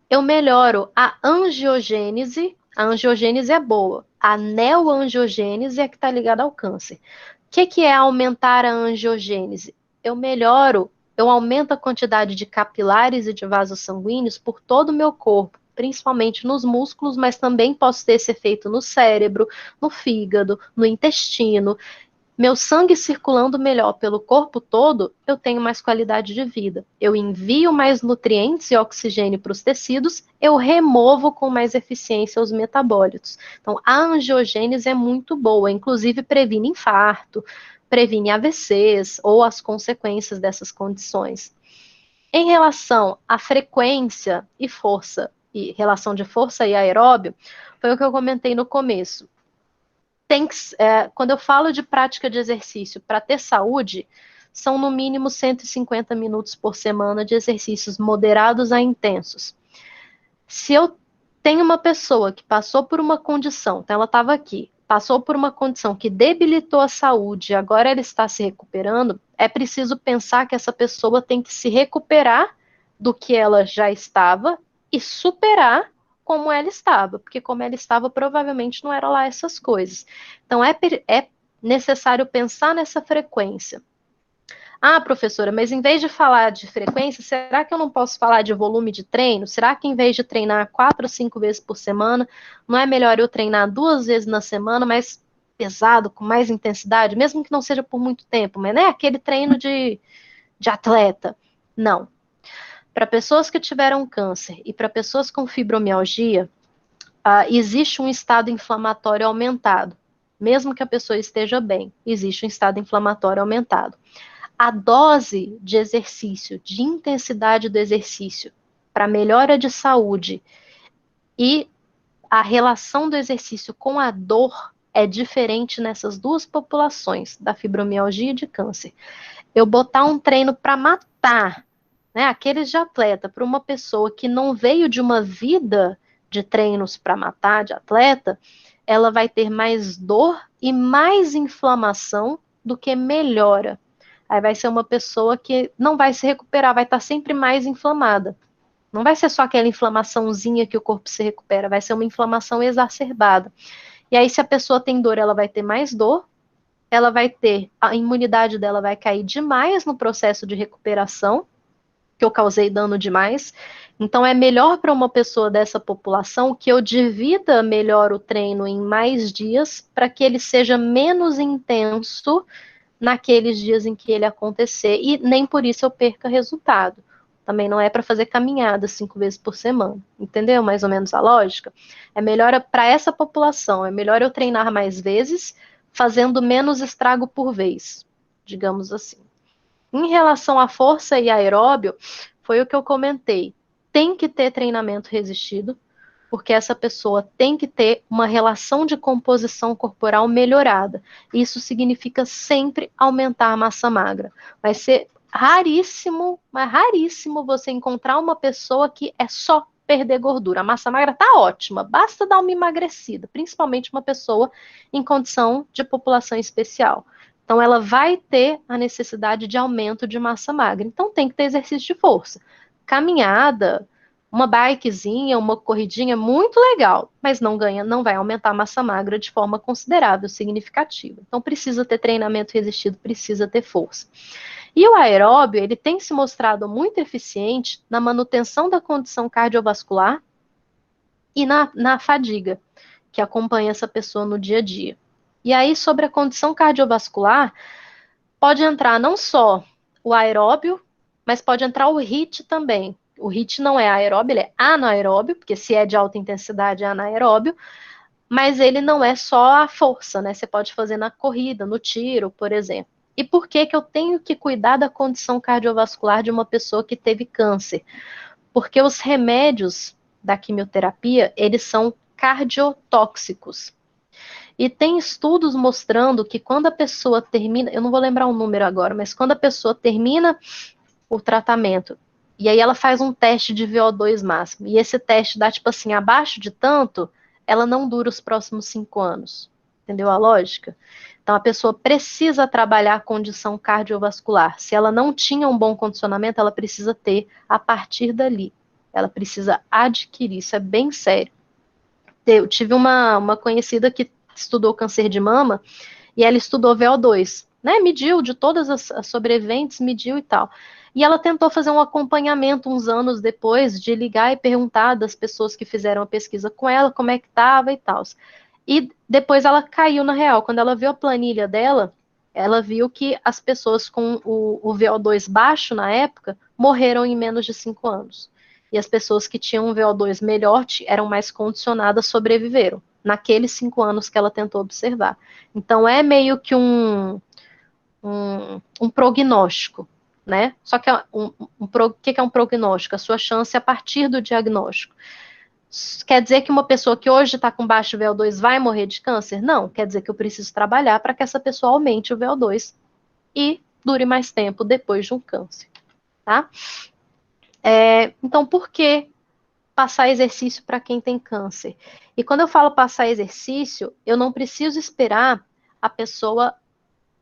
Eu melhoro a angiogênese. A angiogênese é boa. A neoangiogênese é que está ligada ao câncer. O que é aumentar a angiogênese? Eu aumento a quantidade de capilares e de vasos sanguíneos por todo o meu corpo, principalmente nos músculos, mas também posso ter esse efeito no cérebro, no fígado, no intestino. Meu sangue circulando melhor pelo corpo todo, eu tenho mais qualidade de vida. Eu envio mais nutrientes e oxigênio para os tecidos, eu removo com mais eficiência os metabólitos. Então, a angiogênese é muito boa, inclusive previne infarto, previne AVCs ou as consequências dessas condições. Em relação à frequência e força, e relação de força e aeróbio, foi o que eu comentei no começo. Quando eu falo de prática de exercício para ter saúde, são no mínimo 150 minutos por semana de exercícios moderados a intensos. Se eu tem uma pessoa que passou por uma condição, então ela estava aqui, passou por uma condição que debilitou a saúde, agora ela está se recuperando, é preciso pensar que essa pessoa tem que se recuperar do que ela já estava e superar como ela estava, porque como ela estava, provavelmente não era lá essas coisas. Então, é necessário pensar nessa frequência. Ah, professora, mas em vez de falar de frequência, será que eu não posso falar de volume de treino? Será que em vez de treinar 4 ou 5 vezes por semana, não é melhor eu treinar 2 vezes na semana, mais pesado, com mais intensidade, mesmo que não seja por muito tempo, mas não é aquele treino de atleta? Não. Para pessoas que tiveram câncer e para pessoas com fibromialgia, existe um estado inflamatório aumentado. Mesmo que a pessoa esteja bem, existe um estado inflamatório aumentado. A dose de exercício, de intensidade do exercício para melhora de saúde e a relação do exercício com a dor é diferente nessas duas populações, da fibromialgia e de câncer. Eu botar um treino para matar, né, aqueles de atleta, para uma pessoa que não veio de uma vida de treinos para matar, de atleta, ela vai ter mais dor e mais inflamação do que melhora. Aí vai ser uma pessoa que não vai se recuperar, vai estar sempre mais inflamada. Não vai ser só aquela inflamaçãozinha que o corpo se recupera, vai ser uma inflamação exacerbada. E aí, se a pessoa tem dor, ela vai ter mais dor, ela vai ter, a imunidade dela vai cair demais no processo de recuperação, que eu causei dano demais. Então, é melhor para uma pessoa dessa população que eu divida melhor o treino em mais dias, para que ele seja menos intenso naqueles dias em que ele acontecer, e nem por isso eu perca resultado. Também não é para fazer caminhada 5 vezes por semana, entendeu? Mais ou menos a lógica. É melhor para essa população, é melhor eu treinar mais vezes, fazendo menos estrago por vez, digamos assim. Em relação à força e aeróbio, foi o que eu comentei. Tem que ter treinamento resistido, porque essa pessoa tem que ter uma relação de composição corporal melhorada. Isso significa sempre aumentar a massa magra. Vai ser raríssimo, mas raríssimo você encontrar uma pessoa que é só perder gordura. A massa magra tá ótima, basta dar uma emagrecida, principalmente uma pessoa em condição de população especial. Então, ela vai ter a necessidade de aumento de massa magra. Então, tem que ter exercício de força. Caminhada, uma bikezinha, uma corridinha, muito legal, mas não vai aumentar a massa magra de forma considerável, significativa. Então, precisa ter treinamento resistido, precisa ter força. E o aeróbio, ele tem se mostrado muito eficiente na manutenção da condição cardiovascular e na fadiga, que acompanha essa pessoa no dia a dia. E aí, sobre a condição cardiovascular, pode entrar não só o aeróbio, mas pode entrar o HIIT também. O HIIT não é aeróbio, ele é anaeróbio, porque se é de alta intensidade é anaeróbio, mas ele não é só a força, né? Você pode fazer na corrida, no tiro, por exemplo. E por que que eu tenho que cuidar da condição cardiovascular de uma pessoa que teve câncer? Porque os remédios da quimioterapia, eles são cardiotóxicos. E tem estudos mostrando que quando a pessoa termina, eu não vou lembrar o número agora, mas quando a pessoa termina o tratamento, e aí ela faz um teste de VO2 máximo, e esse teste dá, tipo assim, abaixo de tanto, ela não dura os próximos 5 anos. Entendeu a lógica? Então, a pessoa precisa trabalhar a condição cardiovascular. Se ela não tinha um bom condicionamento, ela precisa ter a partir dali. Ela precisa adquirir, isso é bem sério. Eu tive uma conhecida que estudou câncer de mama, e ela estudou VO2, né? Mediu de todas as sobreviventes, mediu e tal. E ela tentou fazer um acompanhamento uns anos depois, de ligar e perguntar das pessoas que fizeram a pesquisa com ela, como é que estava e tal. E depois ela caiu na real. Quando ela viu a planilha dela, ela viu que as pessoas com o VO2 baixo na época morreram em menos de 5 anos. E as pessoas que tinham um VO2 melhor, eram mais condicionadas, sobreviveram naqueles 5 anos que ela tentou observar. Então é meio que um prognóstico, né? Só que o que é um prognóstico? A sua chance a partir do diagnóstico. Quer dizer que uma pessoa que hoje está com baixo VO2 vai morrer de câncer? Não, quer dizer que eu preciso trabalhar para que essa pessoa aumente o VO2 e dure mais tempo depois de um câncer, tá? Então, por que passar exercício para quem tem câncer. E quando eu falo passar exercício, eu não preciso esperar a pessoa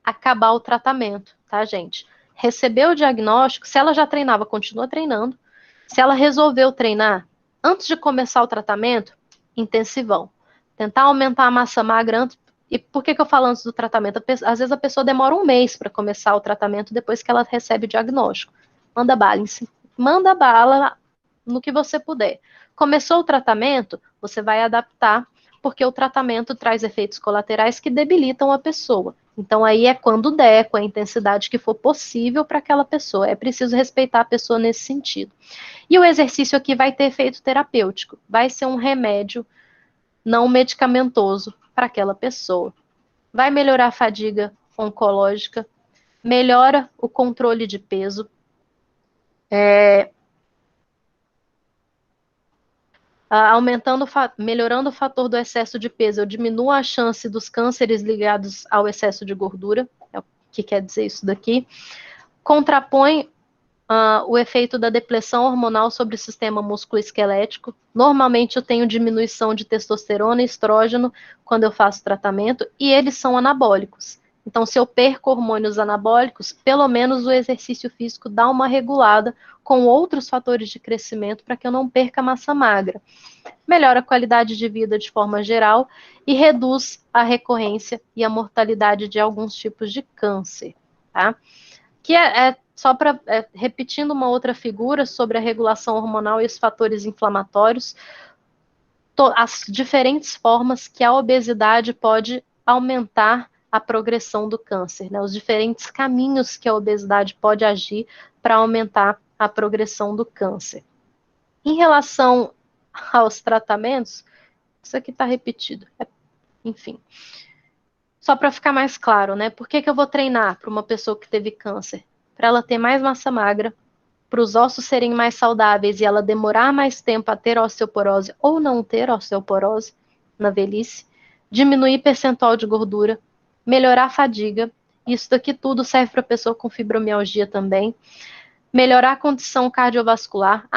acabar o tratamento, tá, gente? Recebeu o diagnóstico, se ela já treinava, continua treinando. Se ela resolveu treinar antes de começar o tratamento, intensivão. Tentar aumentar a massa magra antes. E por que eu falo antes do tratamento? Às vezes a pessoa demora um mês para começar o tratamento depois que ela recebe o diagnóstico. Manda bala no que você puder. Começou o tratamento, você vai adaptar, porque o tratamento traz efeitos colaterais que debilitam a pessoa. Então, aí é quando der, com a intensidade que for possível para aquela pessoa. É preciso respeitar a pessoa nesse sentido. E o exercício aqui vai ter efeito terapêutico. Vai ser um remédio não medicamentoso para aquela pessoa. Vai melhorar a fadiga oncológica, melhora o controle de peso, melhorando o fator do excesso de peso, eu diminuo a chance dos cânceres ligados ao excesso de gordura, é o que quer dizer isso daqui, contrapõe o efeito da depressão hormonal sobre o sistema musculoesquelético. Normalmente eu tenho diminuição de testosterona e estrógeno quando eu faço tratamento, e eles são anabólicos. Então, se eu perco hormônios anabólicos, pelo menos o exercício físico dá uma regulada com outros fatores de crescimento para que eu não perca massa magra. Melhora a qualidade de vida de forma geral e reduz a recorrência e a mortalidade de alguns tipos de câncer, tá? Que só para repetindo uma outra figura sobre a regulação hormonal e os fatores inflamatórios, as diferentes formas que a obesidade pode aumentar a progressão do câncer, né? Os diferentes caminhos que a obesidade pode agir para aumentar a progressão do câncer. Em relação aos tratamentos, isso aqui está repetido, enfim. Só para ficar mais claro, né? Por que eu vou treinar para uma pessoa que teve câncer? Para ela ter mais massa magra, para os ossos serem mais saudáveis e ela demorar mais tempo a ter osteoporose ou não ter osteoporose na velhice, diminuir percentual de gordura, melhorar a fadiga, isso daqui tudo serve para pessoa com fibromialgia também, melhorar a condição cardiovascular.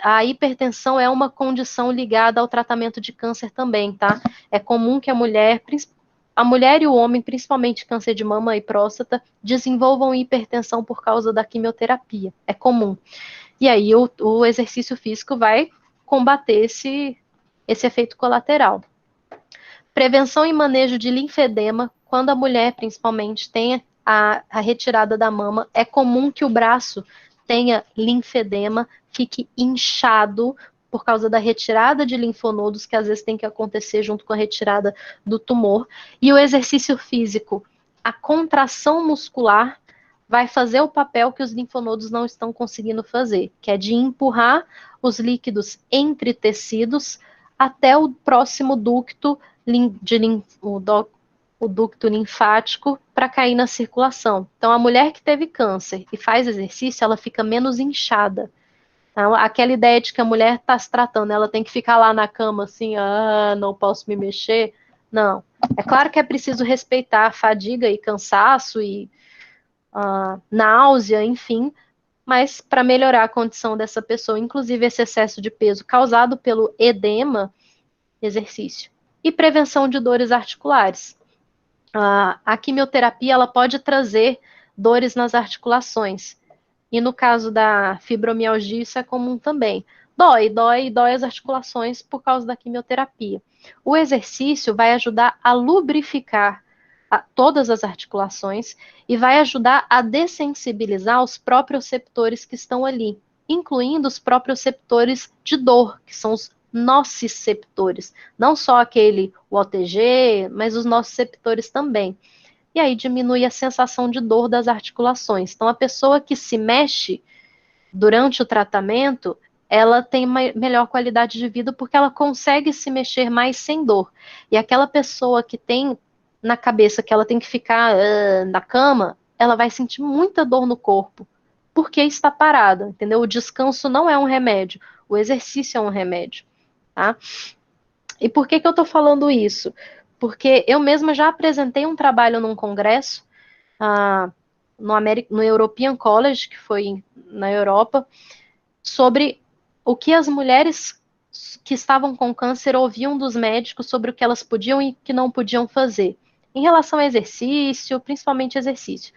A hipertensão é uma condição ligada ao tratamento de câncer também, tá? É comum que a mulher e o homem, principalmente câncer de mama e próstata, desenvolvam hipertensão por causa da quimioterapia. É comum. E aí o exercício físico vai combater esse efeito colateral. Prevenção e manejo de linfedema. Quando a mulher, principalmente, tem a retirada da mama, é comum que o braço tenha linfedema, fique inchado por causa da retirada de linfonodos, que às vezes tem que acontecer junto com a retirada do tumor. E o exercício físico, a contração muscular vai fazer o papel que os linfonodos não estão conseguindo fazer, que é de empurrar os líquidos entre tecidos até o próximo ducto o ducto linfático para cair na circulação. Então, a mulher que teve câncer e faz exercício, ela fica menos inchada. Então, aquela ideia de que a mulher está se tratando, ela tem que ficar lá na cama assim, não posso me mexer. Não. É claro que é preciso respeitar a fadiga e cansaço e náusea, enfim, mas para melhorar a condição dessa pessoa, inclusive esse excesso de peso causado pelo edema, exercício. E prevenção de dores articulares. A quimioterapia ela pode trazer dores nas articulações. E no caso da fibromialgia, isso é comum também. Dói as articulações por causa da quimioterapia. O exercício vai ajudar a lubrificar todas as articulações e vai ajudar a dessensibilizar os proprioceptores que estão ali, incluindo os proprioceptores de dor, que são os nociceptores. Não só o OTG, mas os nociceptores também. E aí diminui a sensação de dor das articulações. Então, a pessoa que se mexe durante o tratamento, ela tem melhor qualidade de vida porque ela consegue se mexer mais sem dor. E aquela pessoa que tem na cabeça que ela tem que ficar na cama, ela vai sentir muita dor no corpo, porque está parada, entendeu? O descanso não é um remédio, o exercício é um remédio, tá? E por que eu estou falando isso? Porque eu mesma já apresentei um trabalho num congresso, no European College, que foi na Europa, sobre o que as mulheres que estavam com câncer ouviam dos médicos sobre o que elas podiam e que não podiam fazer. Em relação ao exercício, principalmente exercício.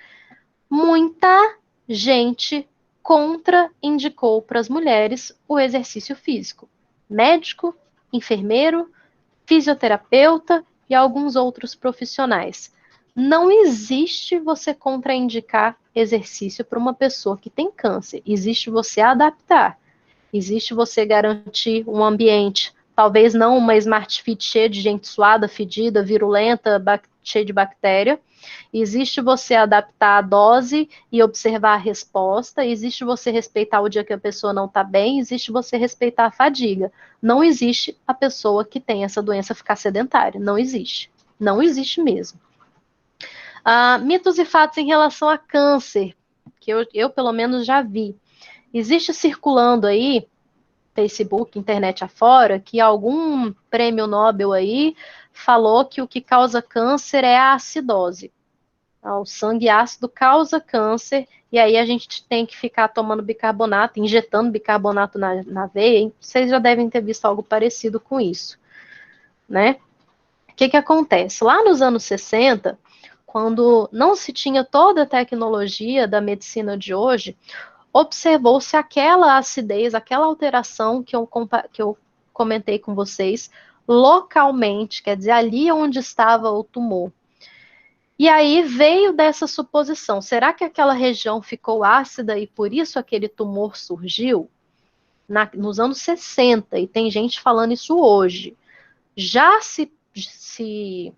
Muita gente contraindicou para as mulheres o exercício físico. Médico, enfermeiro, fisioterapeuta e alguns outros profissionais. Não existe você contraindicar exercício para uma pessoa que tem câncer. Existe você adaptar. Existe você garantir um ambiente, talvez não uma Smart Fit cheia de gente suada, fedida, virulenta, cheia de bactéria. Existe você adaptar a dose e observar a resposta. Existe você respeitar o dia que a pessoa não está bem. Existe você respeitar a fadiga. Não existe a pessoa que tem essa doença ficar sedentária. Não existe. Não existe mesmo. Mitos e fatos em relação a câncer, que eu pelo menos já vi. Existe circulando aí, Facebook, internet afora, que algum prêmio Nobel aí falou que o que causa câncer é a acidose. O sangue ácido causa câncer, e aí a gente tem que ficar tomando bicarbonato, injetando bicarbonato na veia, hein? Vocês já devem ter visto algo parecido com isso, né? O que acontece? Lá nos anos 60, quando não se tinha toda a tecnologia da medicina de hoje, observou-se aquela acidez, aquela alteração que eu comentei com vocês, localmente, quer dizer, ali onde estava o tumor. E aí veio dessa suposição, será que aquela região ficou ácida e por isso aquele tumor surgiu? Nos anos 60, e tem gente falando isso hoje. Já se como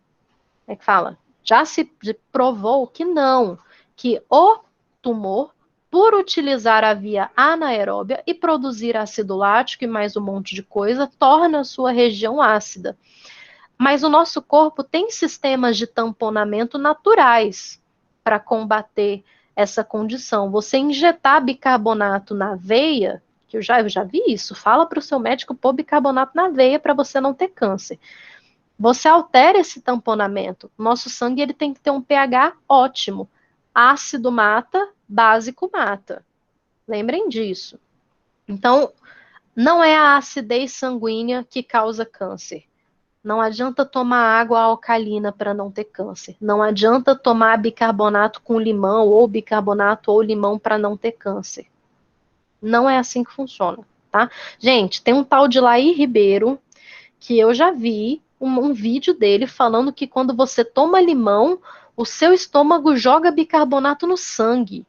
é que fala? Já se provou que não, que o tumor, por utilizar a via anaeróbia e produzir ácido lático e mais um monte de coisa, torna a sua região ácida. Mas o nosso corpo tem sistemas de tamponamento naturais para combater essa condição. Você injetar bicarbonato na veia, que eu já vi isso, fala para o seu médico pôr bicarbonato na veia para você não ter câncer. Você altera esse tamponamento. Nosso sangue ele tem que ter um pH ótimo. Ácido mata, básico mata. Lembrem disso. Então, não é a acidez sanguínea que causa câncer. Não adianta tomar água alcalina para não ter câncer. Não adianta tomar bicarbonato com limão ou bicarbonato ou limão para não ter câncer. Não é assim que funciona, tá? Gente, tem um tal de Laí Ribeiro que eu já vi um vídeo dele falando que quando você toma limão, o seu estômago joga bicarbonato no sangue.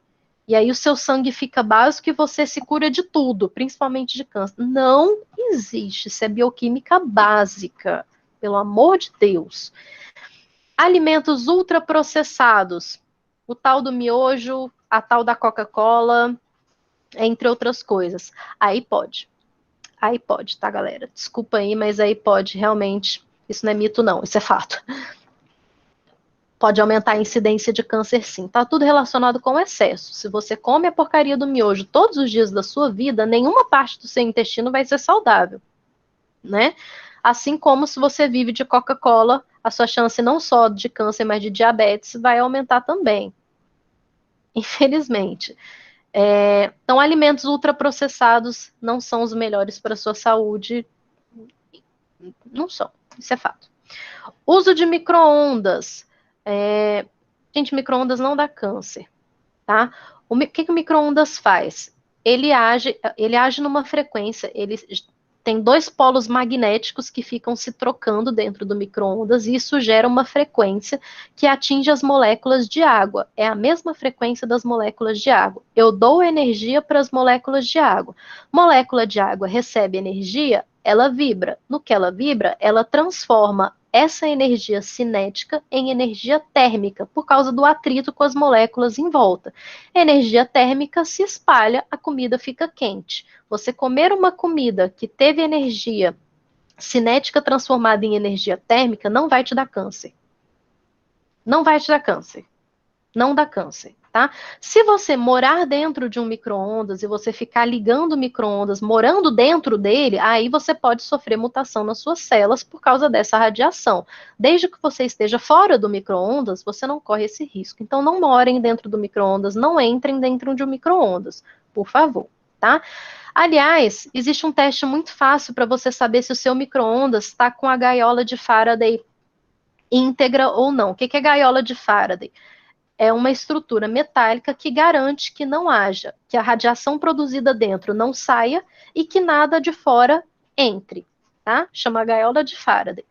E aí o seu sangue fica básico e você se cura de tudo, principalmente de câncer. Não existe, isso é bioquímica básica, pelo amor de Deus. Alimentos ultraprocessados, o tal do miojo, a tal da Coca-Cola, entre outras coisas. Aí pode, tá, galera? Desculpa aí, mas aí pode, realmente. Isso não é mito, não, isso é fato. Pode aumentar a incidência de câncer, sim. Tá tudo relacionado com excesso. Se você come a porcaria do miojo todos os dias da sua vida, nenhuma parte do seu intestino vai ser saudável, né? Assim como se você vive de Coca-Cola, a sua chance não só de câncer, mas de diabetes vai aumentar também. Infelizmente. Então, alimentos ultraprocessados não são os melhores para a sua saúde. Não são, isso é fato. Uso de micro-ondas. Gente, micro-ondas não dá câncer, tá? O que o micro-ondas faz? Ele age numa frequência, ele tem dois polos magnéticos que ficam se trocando dentro do micro-ondas e isso gera uma frequência que atinge as moléculas de água. É a mesma frequência das moléculas de água. Eu dou energia para as moléculas de água. Molécula de água recebe energia, ela vibra. No que ela vibra, ela transforma essa energia cinética em energia térmica, por causa do atrito com as moléculas em volta. Energia térmica se espalha, a comida fica quente. Você comer uma comida que teve energia cinética transformada em energia térmica não vai te dar câncer. Não vai te dar câncer. Não dá câncer, tá? Se você morar dentro de um micro-ondas e você ficar ligando o micro-ondas, morando dentro dele, aí você pode sofrer mutação nas suas células por causa dessa radiação. Desde que você esteja fora do micro-ondas, você não corre esse risco. Então, não morem dentro do micro-ondas, não entrem dentro de um micro-ondas, por favor, tá? Aliás, existe um teste muito fácil para você saber se o seu micro-ondas está com a gaiola de Faraday íntegra ou não. O que é gaiola de Faraday? É uma estrutura metálica que garante que não haja, que a radiação produzida dentro não saia e que nada de fora entre, tá? Chama gaiola de Faraday.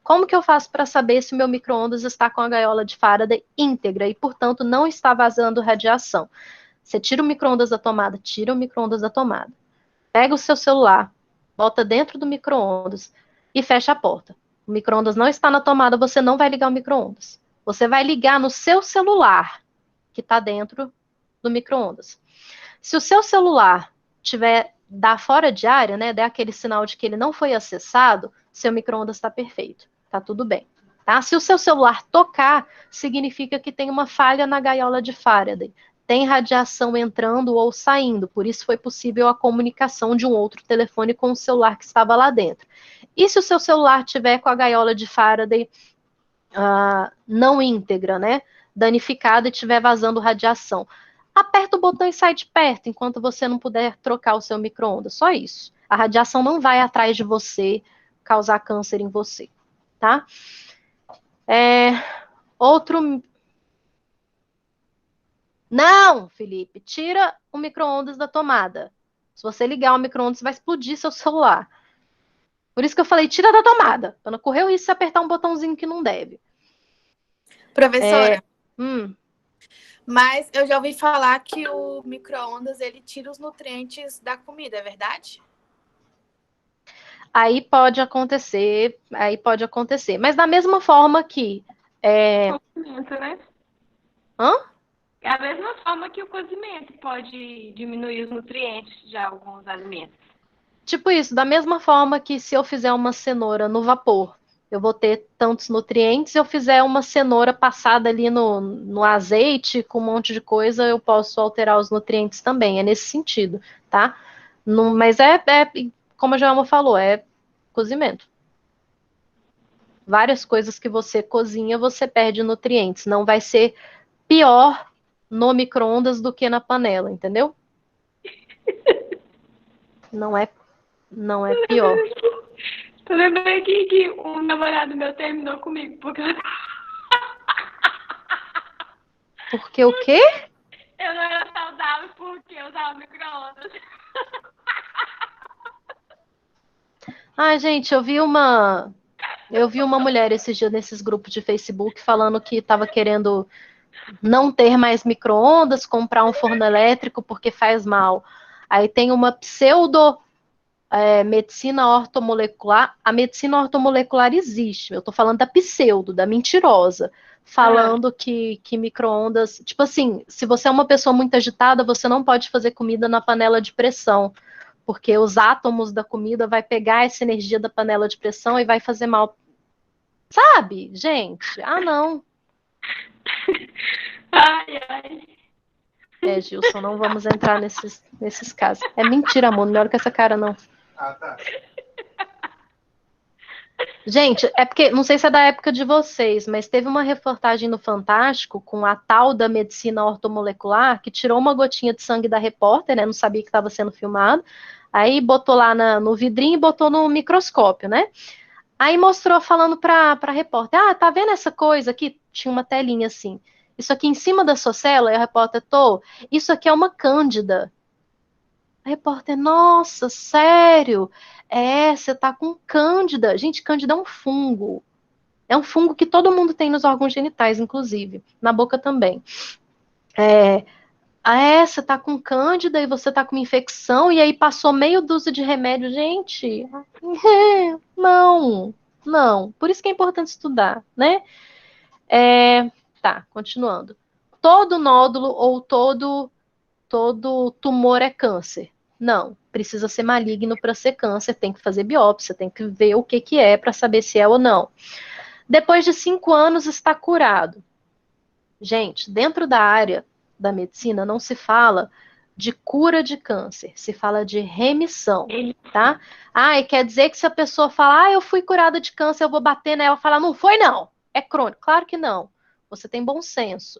Como que eu faço para saber se o meu micro-ondas está com a gaiola de Faraday íntegra e, portanto, não está vazando radiação? Você tira o micro-ondas da tomada, tira o micro-ondas da tomada. Pega o seu celular, bota dentro do micro-ondas e fecha a porta. O micro-ondas não está na tomada, você não vai ligar o micro-ondas. Você vai ligar no seu celular, que está dentro do micro-ondas. Se o seu celular dar fora de área, né, der aquele sinal de que ele não foi acessado, seu micro-ondas está perfeito, está tudo bem. Tá? Se o seu celular tocar, significa que tem uma falha na gaiola de Faraday. Tem radiação entrando ou saindo, por isso foi possível a comunicação de um outro telefone com o celular que estava lá dentro. E se o seu celular tiver com a gaiola de Faraday não íntegra, né, danificada e estiver vazando radiação, aperta o botão e sai de perto, enquanto você não puder trocar o seu micro-ondas, só isso. A radiação não vai atrás de você, causar câncer em você, tá? Outro... Não, Felipe, tira o micro-ondas da tomada. Se você ligar o micro-ondas, vai explodir seu celular. Por isso que eu falei, tira da tomada, para não correr o risco de apertar um botãozinho que não deve. Professora, mas eu já ouvi falar que o micro-ondas, ele tira os nutrientes da comida, é verdade? Aí pode acontecer. Mas da mesma forma que... Cozimento, né? Hã? É a mesma forma que o cozimento pode diminuir os nutrientes de alguns alimentos. Tipo isso, da mesma forma que se eu fizer uma cenoura no vapor, eu vou ter tantos nutrientes. Se eu fizer uma cenoura passada ali no azeite, com um monte de coisa, eu posso alterar os nutrientes também. É nesse sentido, tá? Mas como a Joelma falou, é cozimento. Várias coisas que você cozinha, você perde nutrientes. Não vai ser pior no micro-ondas do que na panela, entendeu? Não é pior. Eu lembrei aqui que um namorado meu terminou comigo porque Porque o quê? eu não era saudável porque eu usava micro-ondas. Ah, gente, eu vi uma mulher esses dias nesses grupos de Facebook falando que estava querendo não ter mais micro-ondas, comprar um forno elétrico porque faz mal. Aí tem uma pseudo medicina ortomolecular. A medicina ortomolecular existe. Eu tô falando da pseudo, da mentirosa. Falando que micro-ondas... Tipo assim, se você é uma pessoa muito agitada, você não pode fazer comida na panela de pressão. Porque os átomos da comida vai pegar essa energia da panela de pressão e vai fazer mal. Sabe, gente? Ah, não. Ai, ai. Gilson, não vamos entrar nesses casos. É mentira, amor. Não me olha com essa cara, não. Ah, tá. Gente, é porque, não sei se é da época de vocês, mas teve uma reportagem no Fantástico com a tal da medicina ortomolecular que tirou uma gotinha de sangue da repórter, né? Não sabia que estava sendo filmado. Aí botou lá no vidrinho e botou no microscópio, né? Aí mostrou falando para a repórter, tá vendo essa coisa aqui? Tinha uma telinha assim. Isso aqui em cima da sua célula, e a repórter, isso aqui é uma cândida. A repórter, nossa, sério? Você tá com cândida. Gente, cândida é um fungo. É um fungo que todo mundo tem nos órgãos genitais, inclusive. Na boca também. Você tá com cândida e você tá com uma infecção e aí passou meio dúzia de remédio. Gente, não. Por isso que é importante estudar, né? Tá, continuando. Todo nódulo ou todo tumor é câncer? Não, precisa ser maligno para ser câncer, tem que fazer biópsia, tem que ver o que é para saber se é ou não. Depois de 5 anos está curado. Gente, dentro da área da medicina não se fala de cura de câncer, se fala de remissão, tá? E quer dizer que se a pessoa falar, eu fui curada de câncer, eu vou bater nela e falar, não foi não, é crônico. Claro que não, você tem bom senso.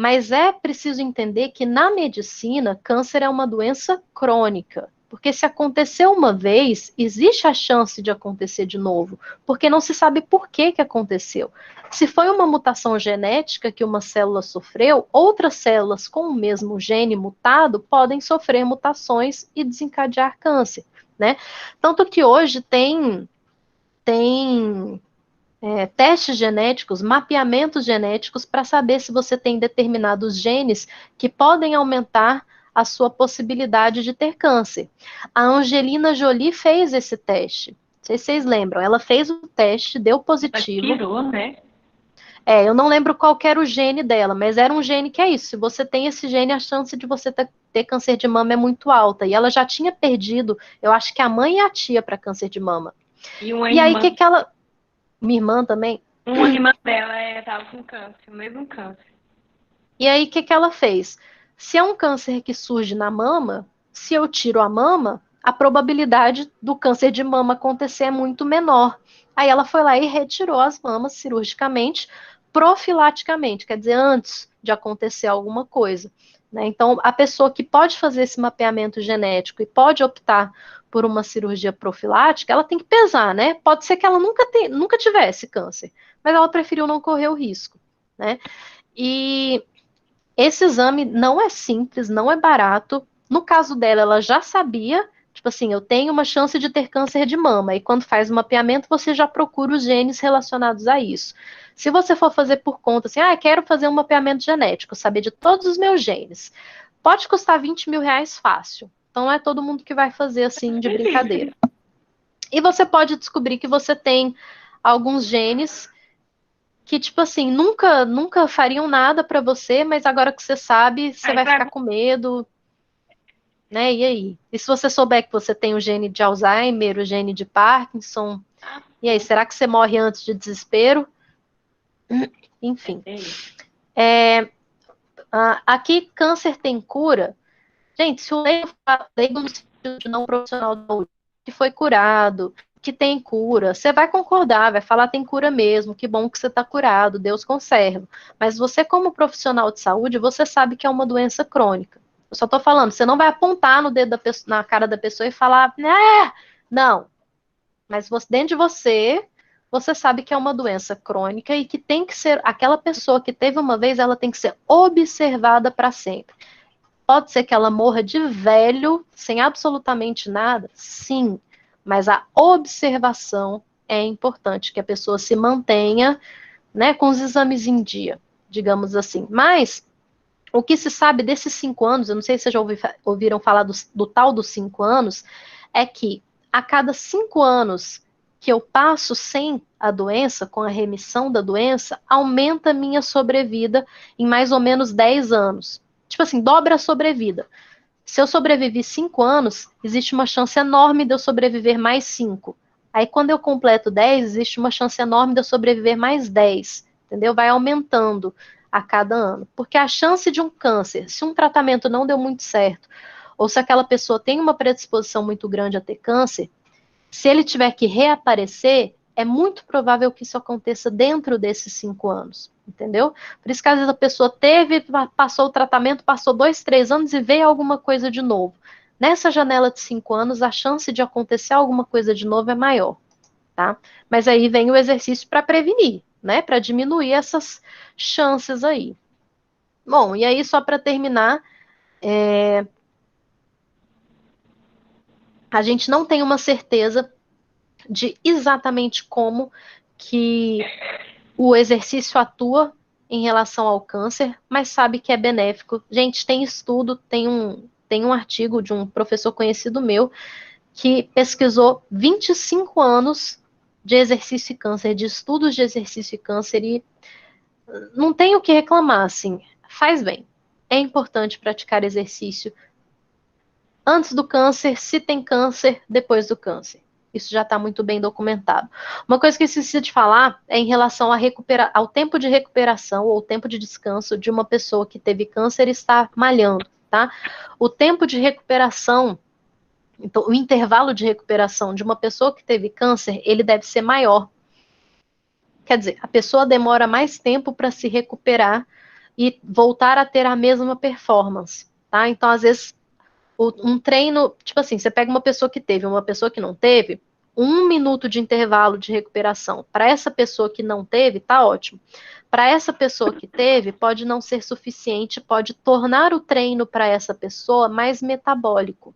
Mas é preciso entender que na medicina, câncer é uma doença crônica. Porque se aconteceu uma vez, existe a chance de acontecer de novo, porque não se sabe por que que aconteceu. Se foi uma mutação genética que uma célula sofreu, outras células com o mesmo gene mutado podem sofrer mutações e desencadear câncer, né? Tanto que hoje tem testes genéticos, mapeamentos genéticos para saber se você tem determinados genes que podem aumentar a sua possibilidade de ter câncer. A Angelina Jolie fez esse teste. Não sei se vocês lembram. Ela fez o teste, deu positivo. Tirou, né? Eu não lembro qual que era o gene dela, mas era um gene que é isso. Se você tem esse gene, a chance de você ter câncer de mama é muito alta. E ela já tinha perdido, eu acho que a mãe e a tia para câncer de mama. E aí, o que ela... Minha irmã também. Uma irmã dela estava com câncer, o mesmo câncer. E aí, o que ela fez? Se é um câncer que surge na mama, se eu tiro a mama, a probabilidade do câncer de mama acontecer é muito menor. Aí ela foi lá e retirou as mamas cirurgicamente, profilaticamente, quer dizer, antes de acontecer alguma coisa, né? Então, a pessoa que pode fazer esse mapeamento genético e pode optar por uma cirurgia profilática, ela tem que pesar, né? Pode ser que ela nunca tivesse câncer, mas ela preferiu não correr o risco, né? E esse exame não é simples, não é barato. No caso dela, ela já sabia, tipo assim, eu tenho uma chance de ter câncer de mama. E quando faz o mapeamento, você já procura os genes relacionados a isso. Se você for fazer por conta, assim, quero fazer um mapeamento genético, saber de todos os meus genes, pode custar 20 mil reais fácil. Então, não é todo mundo que vai fazer assim de brincadeira. E você pode descobrir que você tem alguns genes que, tipo assim, nunca fariam nada pra você, mas agora que você sabe, você vai ficar com medo, né? E aí? E se você souber que você tem o gene de Alzheimer, o gene de Parkinson, e aí, será que você morre antes de desespero? Enfim. Aqui, câncer tem cura. Gente, se o leigo no sentido de não profissional da saúde, que foi curado, que tem cura, você vai concordar, vai falar tem cura mesmo, que bom que você está curado, Deus conserva. Mas você, como profissional de saúde, você sabe que é uma doença crônica. Eu só estou falando, você não vai apontar no dedo na cara da pessoa e falar, não. Mas dentro de você, você sabe que é uma doença crônica e que tem que ser, aquela pessoa que teve uma vez, ela tem que ser observada para sempre. Pode ser que ela morra de velho, sem absolutamente nada? Sim, mas a observação é importante, que a pessoa se mantenha, né, com os exames em dia, digamos assim. Mas o que se sabe desses 5 anos, eu não sei se vocês já ouviram falar do tal dos 5 anos, é que a cada 5 anos que eu passo sem a doença, com a remissão da doença, aumenta a minha sobrevida em mais ou menos 10 anos. Tipo assim, dobra a sobrevida. Se eu sobrevivi 5 anos, existe uma chance enorme de eu sobreviver mais 5. Aí, quando eu completo 10, existe uma chance enorme de eu sobreviver mais 10. Entendeu? Vai aumentando a cada ano. Porque a chance de um câncer, se um tratamento não deu muito certo, ou se aquela pessoa tem uma predisposição muito grande a ter câncer, se ele tiver que reaparecer, é muito provável que isso aconteça dentro desses 5 anos, entendeu? Por isso que às vezes a pessoa passou o tratamento, passou 2, 3 anos e veio alguma coisa de novo. Nessa janela de 5 anos, a chance de acontecer alguma coisa de novo é maior, tá? Mas aí vem o exercício para prevenir, né? Para diminuir essas chances aí. Bom, e aí só para terminar, a gente não tem uma certeza de exatamente como que o exercício atua em relação ao câncer, mas sabe que é benéfico. Gente, tem estudo, tem um artigo de um professor conhecido meu que pesquisou 25 anos de exercício e câncer, de estudos de exercício e câncer, e não tem o que reclamar, assim, faz bem. É importante praticar exercício antes do câncer, se tem câncer, depois do câncer. Isso já está muito bem documentado. Uma coisa que eu esqueci de falar é em relação ao tempo de recuperação ou tempo de descanso de uma pessoa que teve câncer e está malhando, tá? O tempo de recuperação, então, o intervalo de recuperação de uma pessoa que teve câncer, ele deve ser maior. Quer dizer, a pessoa demora mais tempo para se recuperar e voltar a ter a mesma performance, tá? Então, às vezes, um treino, tipo assim, você pega uma pessoa que teve, uma pessoa que não teve, 1 minuto de intervalo de recuperação para essa pessoa que não teve, tá ótimo. Para essa pessoa que teve, pode não ser suficiente, pode tornar o treino para essa pessoa mais metabólico.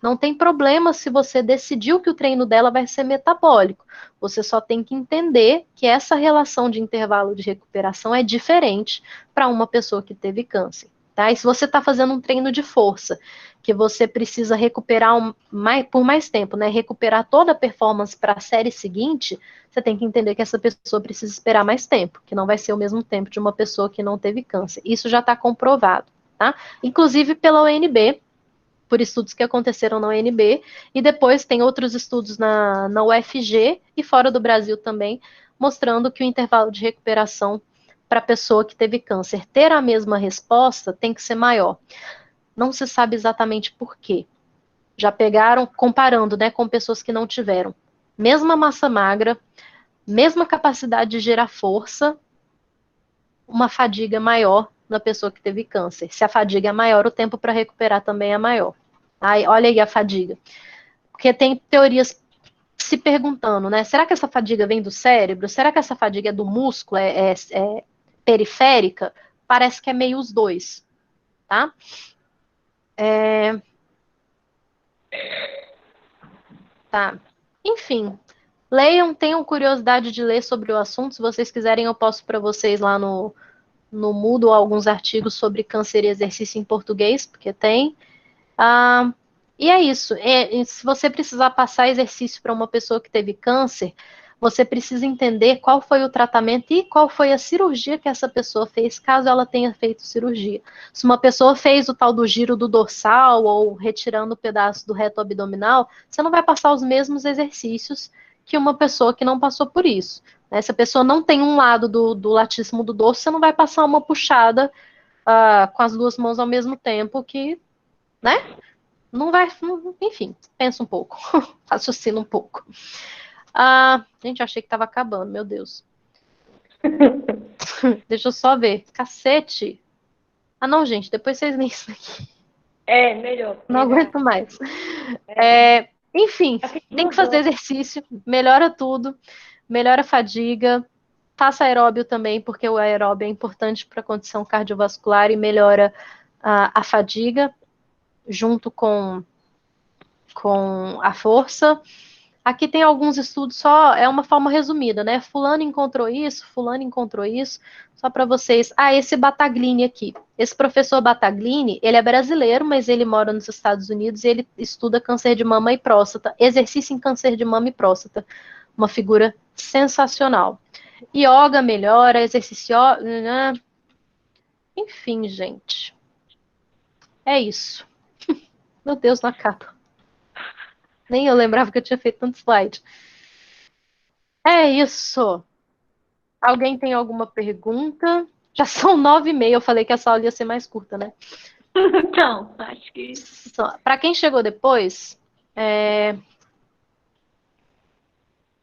Não tem problema se você decidiu que o treino dela vai ser metabólico. Você só tem que entender que essa relação de intervalo de recuperação é diferente para uma pessoa que teve câncer. Tá? E se você está fazendo um treino de força, que você precisa recuperar por mais tempo, né? Recuperar toda a performance para a série seguinte, você tem que entender que essa pessoa precisa esperar mais tempo, que não vai ser o mesmo tempo de uma pessoa que não teve câncer. Isso já está comprovado, tá? Inclusive pela ONB, por estudos que aconteceram na UNB, e depois tem outros estudos na UFG e fora do Brasil também, mostrando que o intervalo de recuperação para a pessoa que teve câncer ter a mesma resposta tem que ser maior. Não se sabe exatamente por quê. Já pegaram, comparando, né, com pessoas que não tiveram. Mesma massa magra, mesma capacidade de gerar força, uma fadiga maior na pessoa que teve câncer. Se a fadiga é maior, o tempo para recuperar também é maior. Aí, olha aí a fadiga. Porque tem teorias se perguntando, né? Será que essa fadiga vem do cérebro? Será que essa fadiga é do músculo? É periférica? Parece que é meio os dois, tá? Tá. Enfim, leiam, tenham curiosidade de ler sobre o assunto. Se vocês quiserem, eu posto para vocês lá no Moodle alguns artigos sobre câncer e exercício em português, porque tem. E é isso. Se você precisar passar exercício para uma pessoa que teve câncer, você precisa entender qual foi o tratamento e qual foi a cirurgia que essa pessoa fez, caso ela tenha feito cirurgia. Se uma pessoa fez o tal do giro do dorsal ou retirando o pedaço do reto abdominal, você não vai passar os mesmos exercícios que uma pessoa que não passou por isso. Né? Se a pessoa não tem um lado do latíssimo do dorso, você não vai passar uma puxada com as duas mãos ao mesmo tempo que, né? Não vai, enfim, pensa um pouco, raciocina um pouco. Gente, eu achei que tava acabando, meu Deus. Deixa eu só ver. Cacete. Não, gente, depois vocês leem isso aqui. Melhor. Não aguento mais. Enfim, tem que fazer exercício, melhora tudo, melhora a fadiga, faça aeróbio também, porque o aeróbio é importante para a condição cardiovascular e melhora a fadiga, junto com a força. Aqui tem alguns estudos, só é uma forma resumida, né? Fulano encontrou isso, só para vocês. Esse Battaglini aqui. Esse professor Battaglini, ele é brasileiro, mas ele mora nos Estados Unidos e ele estuda câncer de mama e próstata, exercício em câncer de mama e próstata. Uma figura sensacional. Yoga melhora, exercício... Enfim, gente. É isso. Meu Deus, na capa. Nem eu lembrava que eu tinha feito tanto slide. É isso. Alguém tem alguma pergunta? Já são 9h30. Eu falei que essa aula ia ser mais curta, né? Então, acho que... Para quem chegou depois,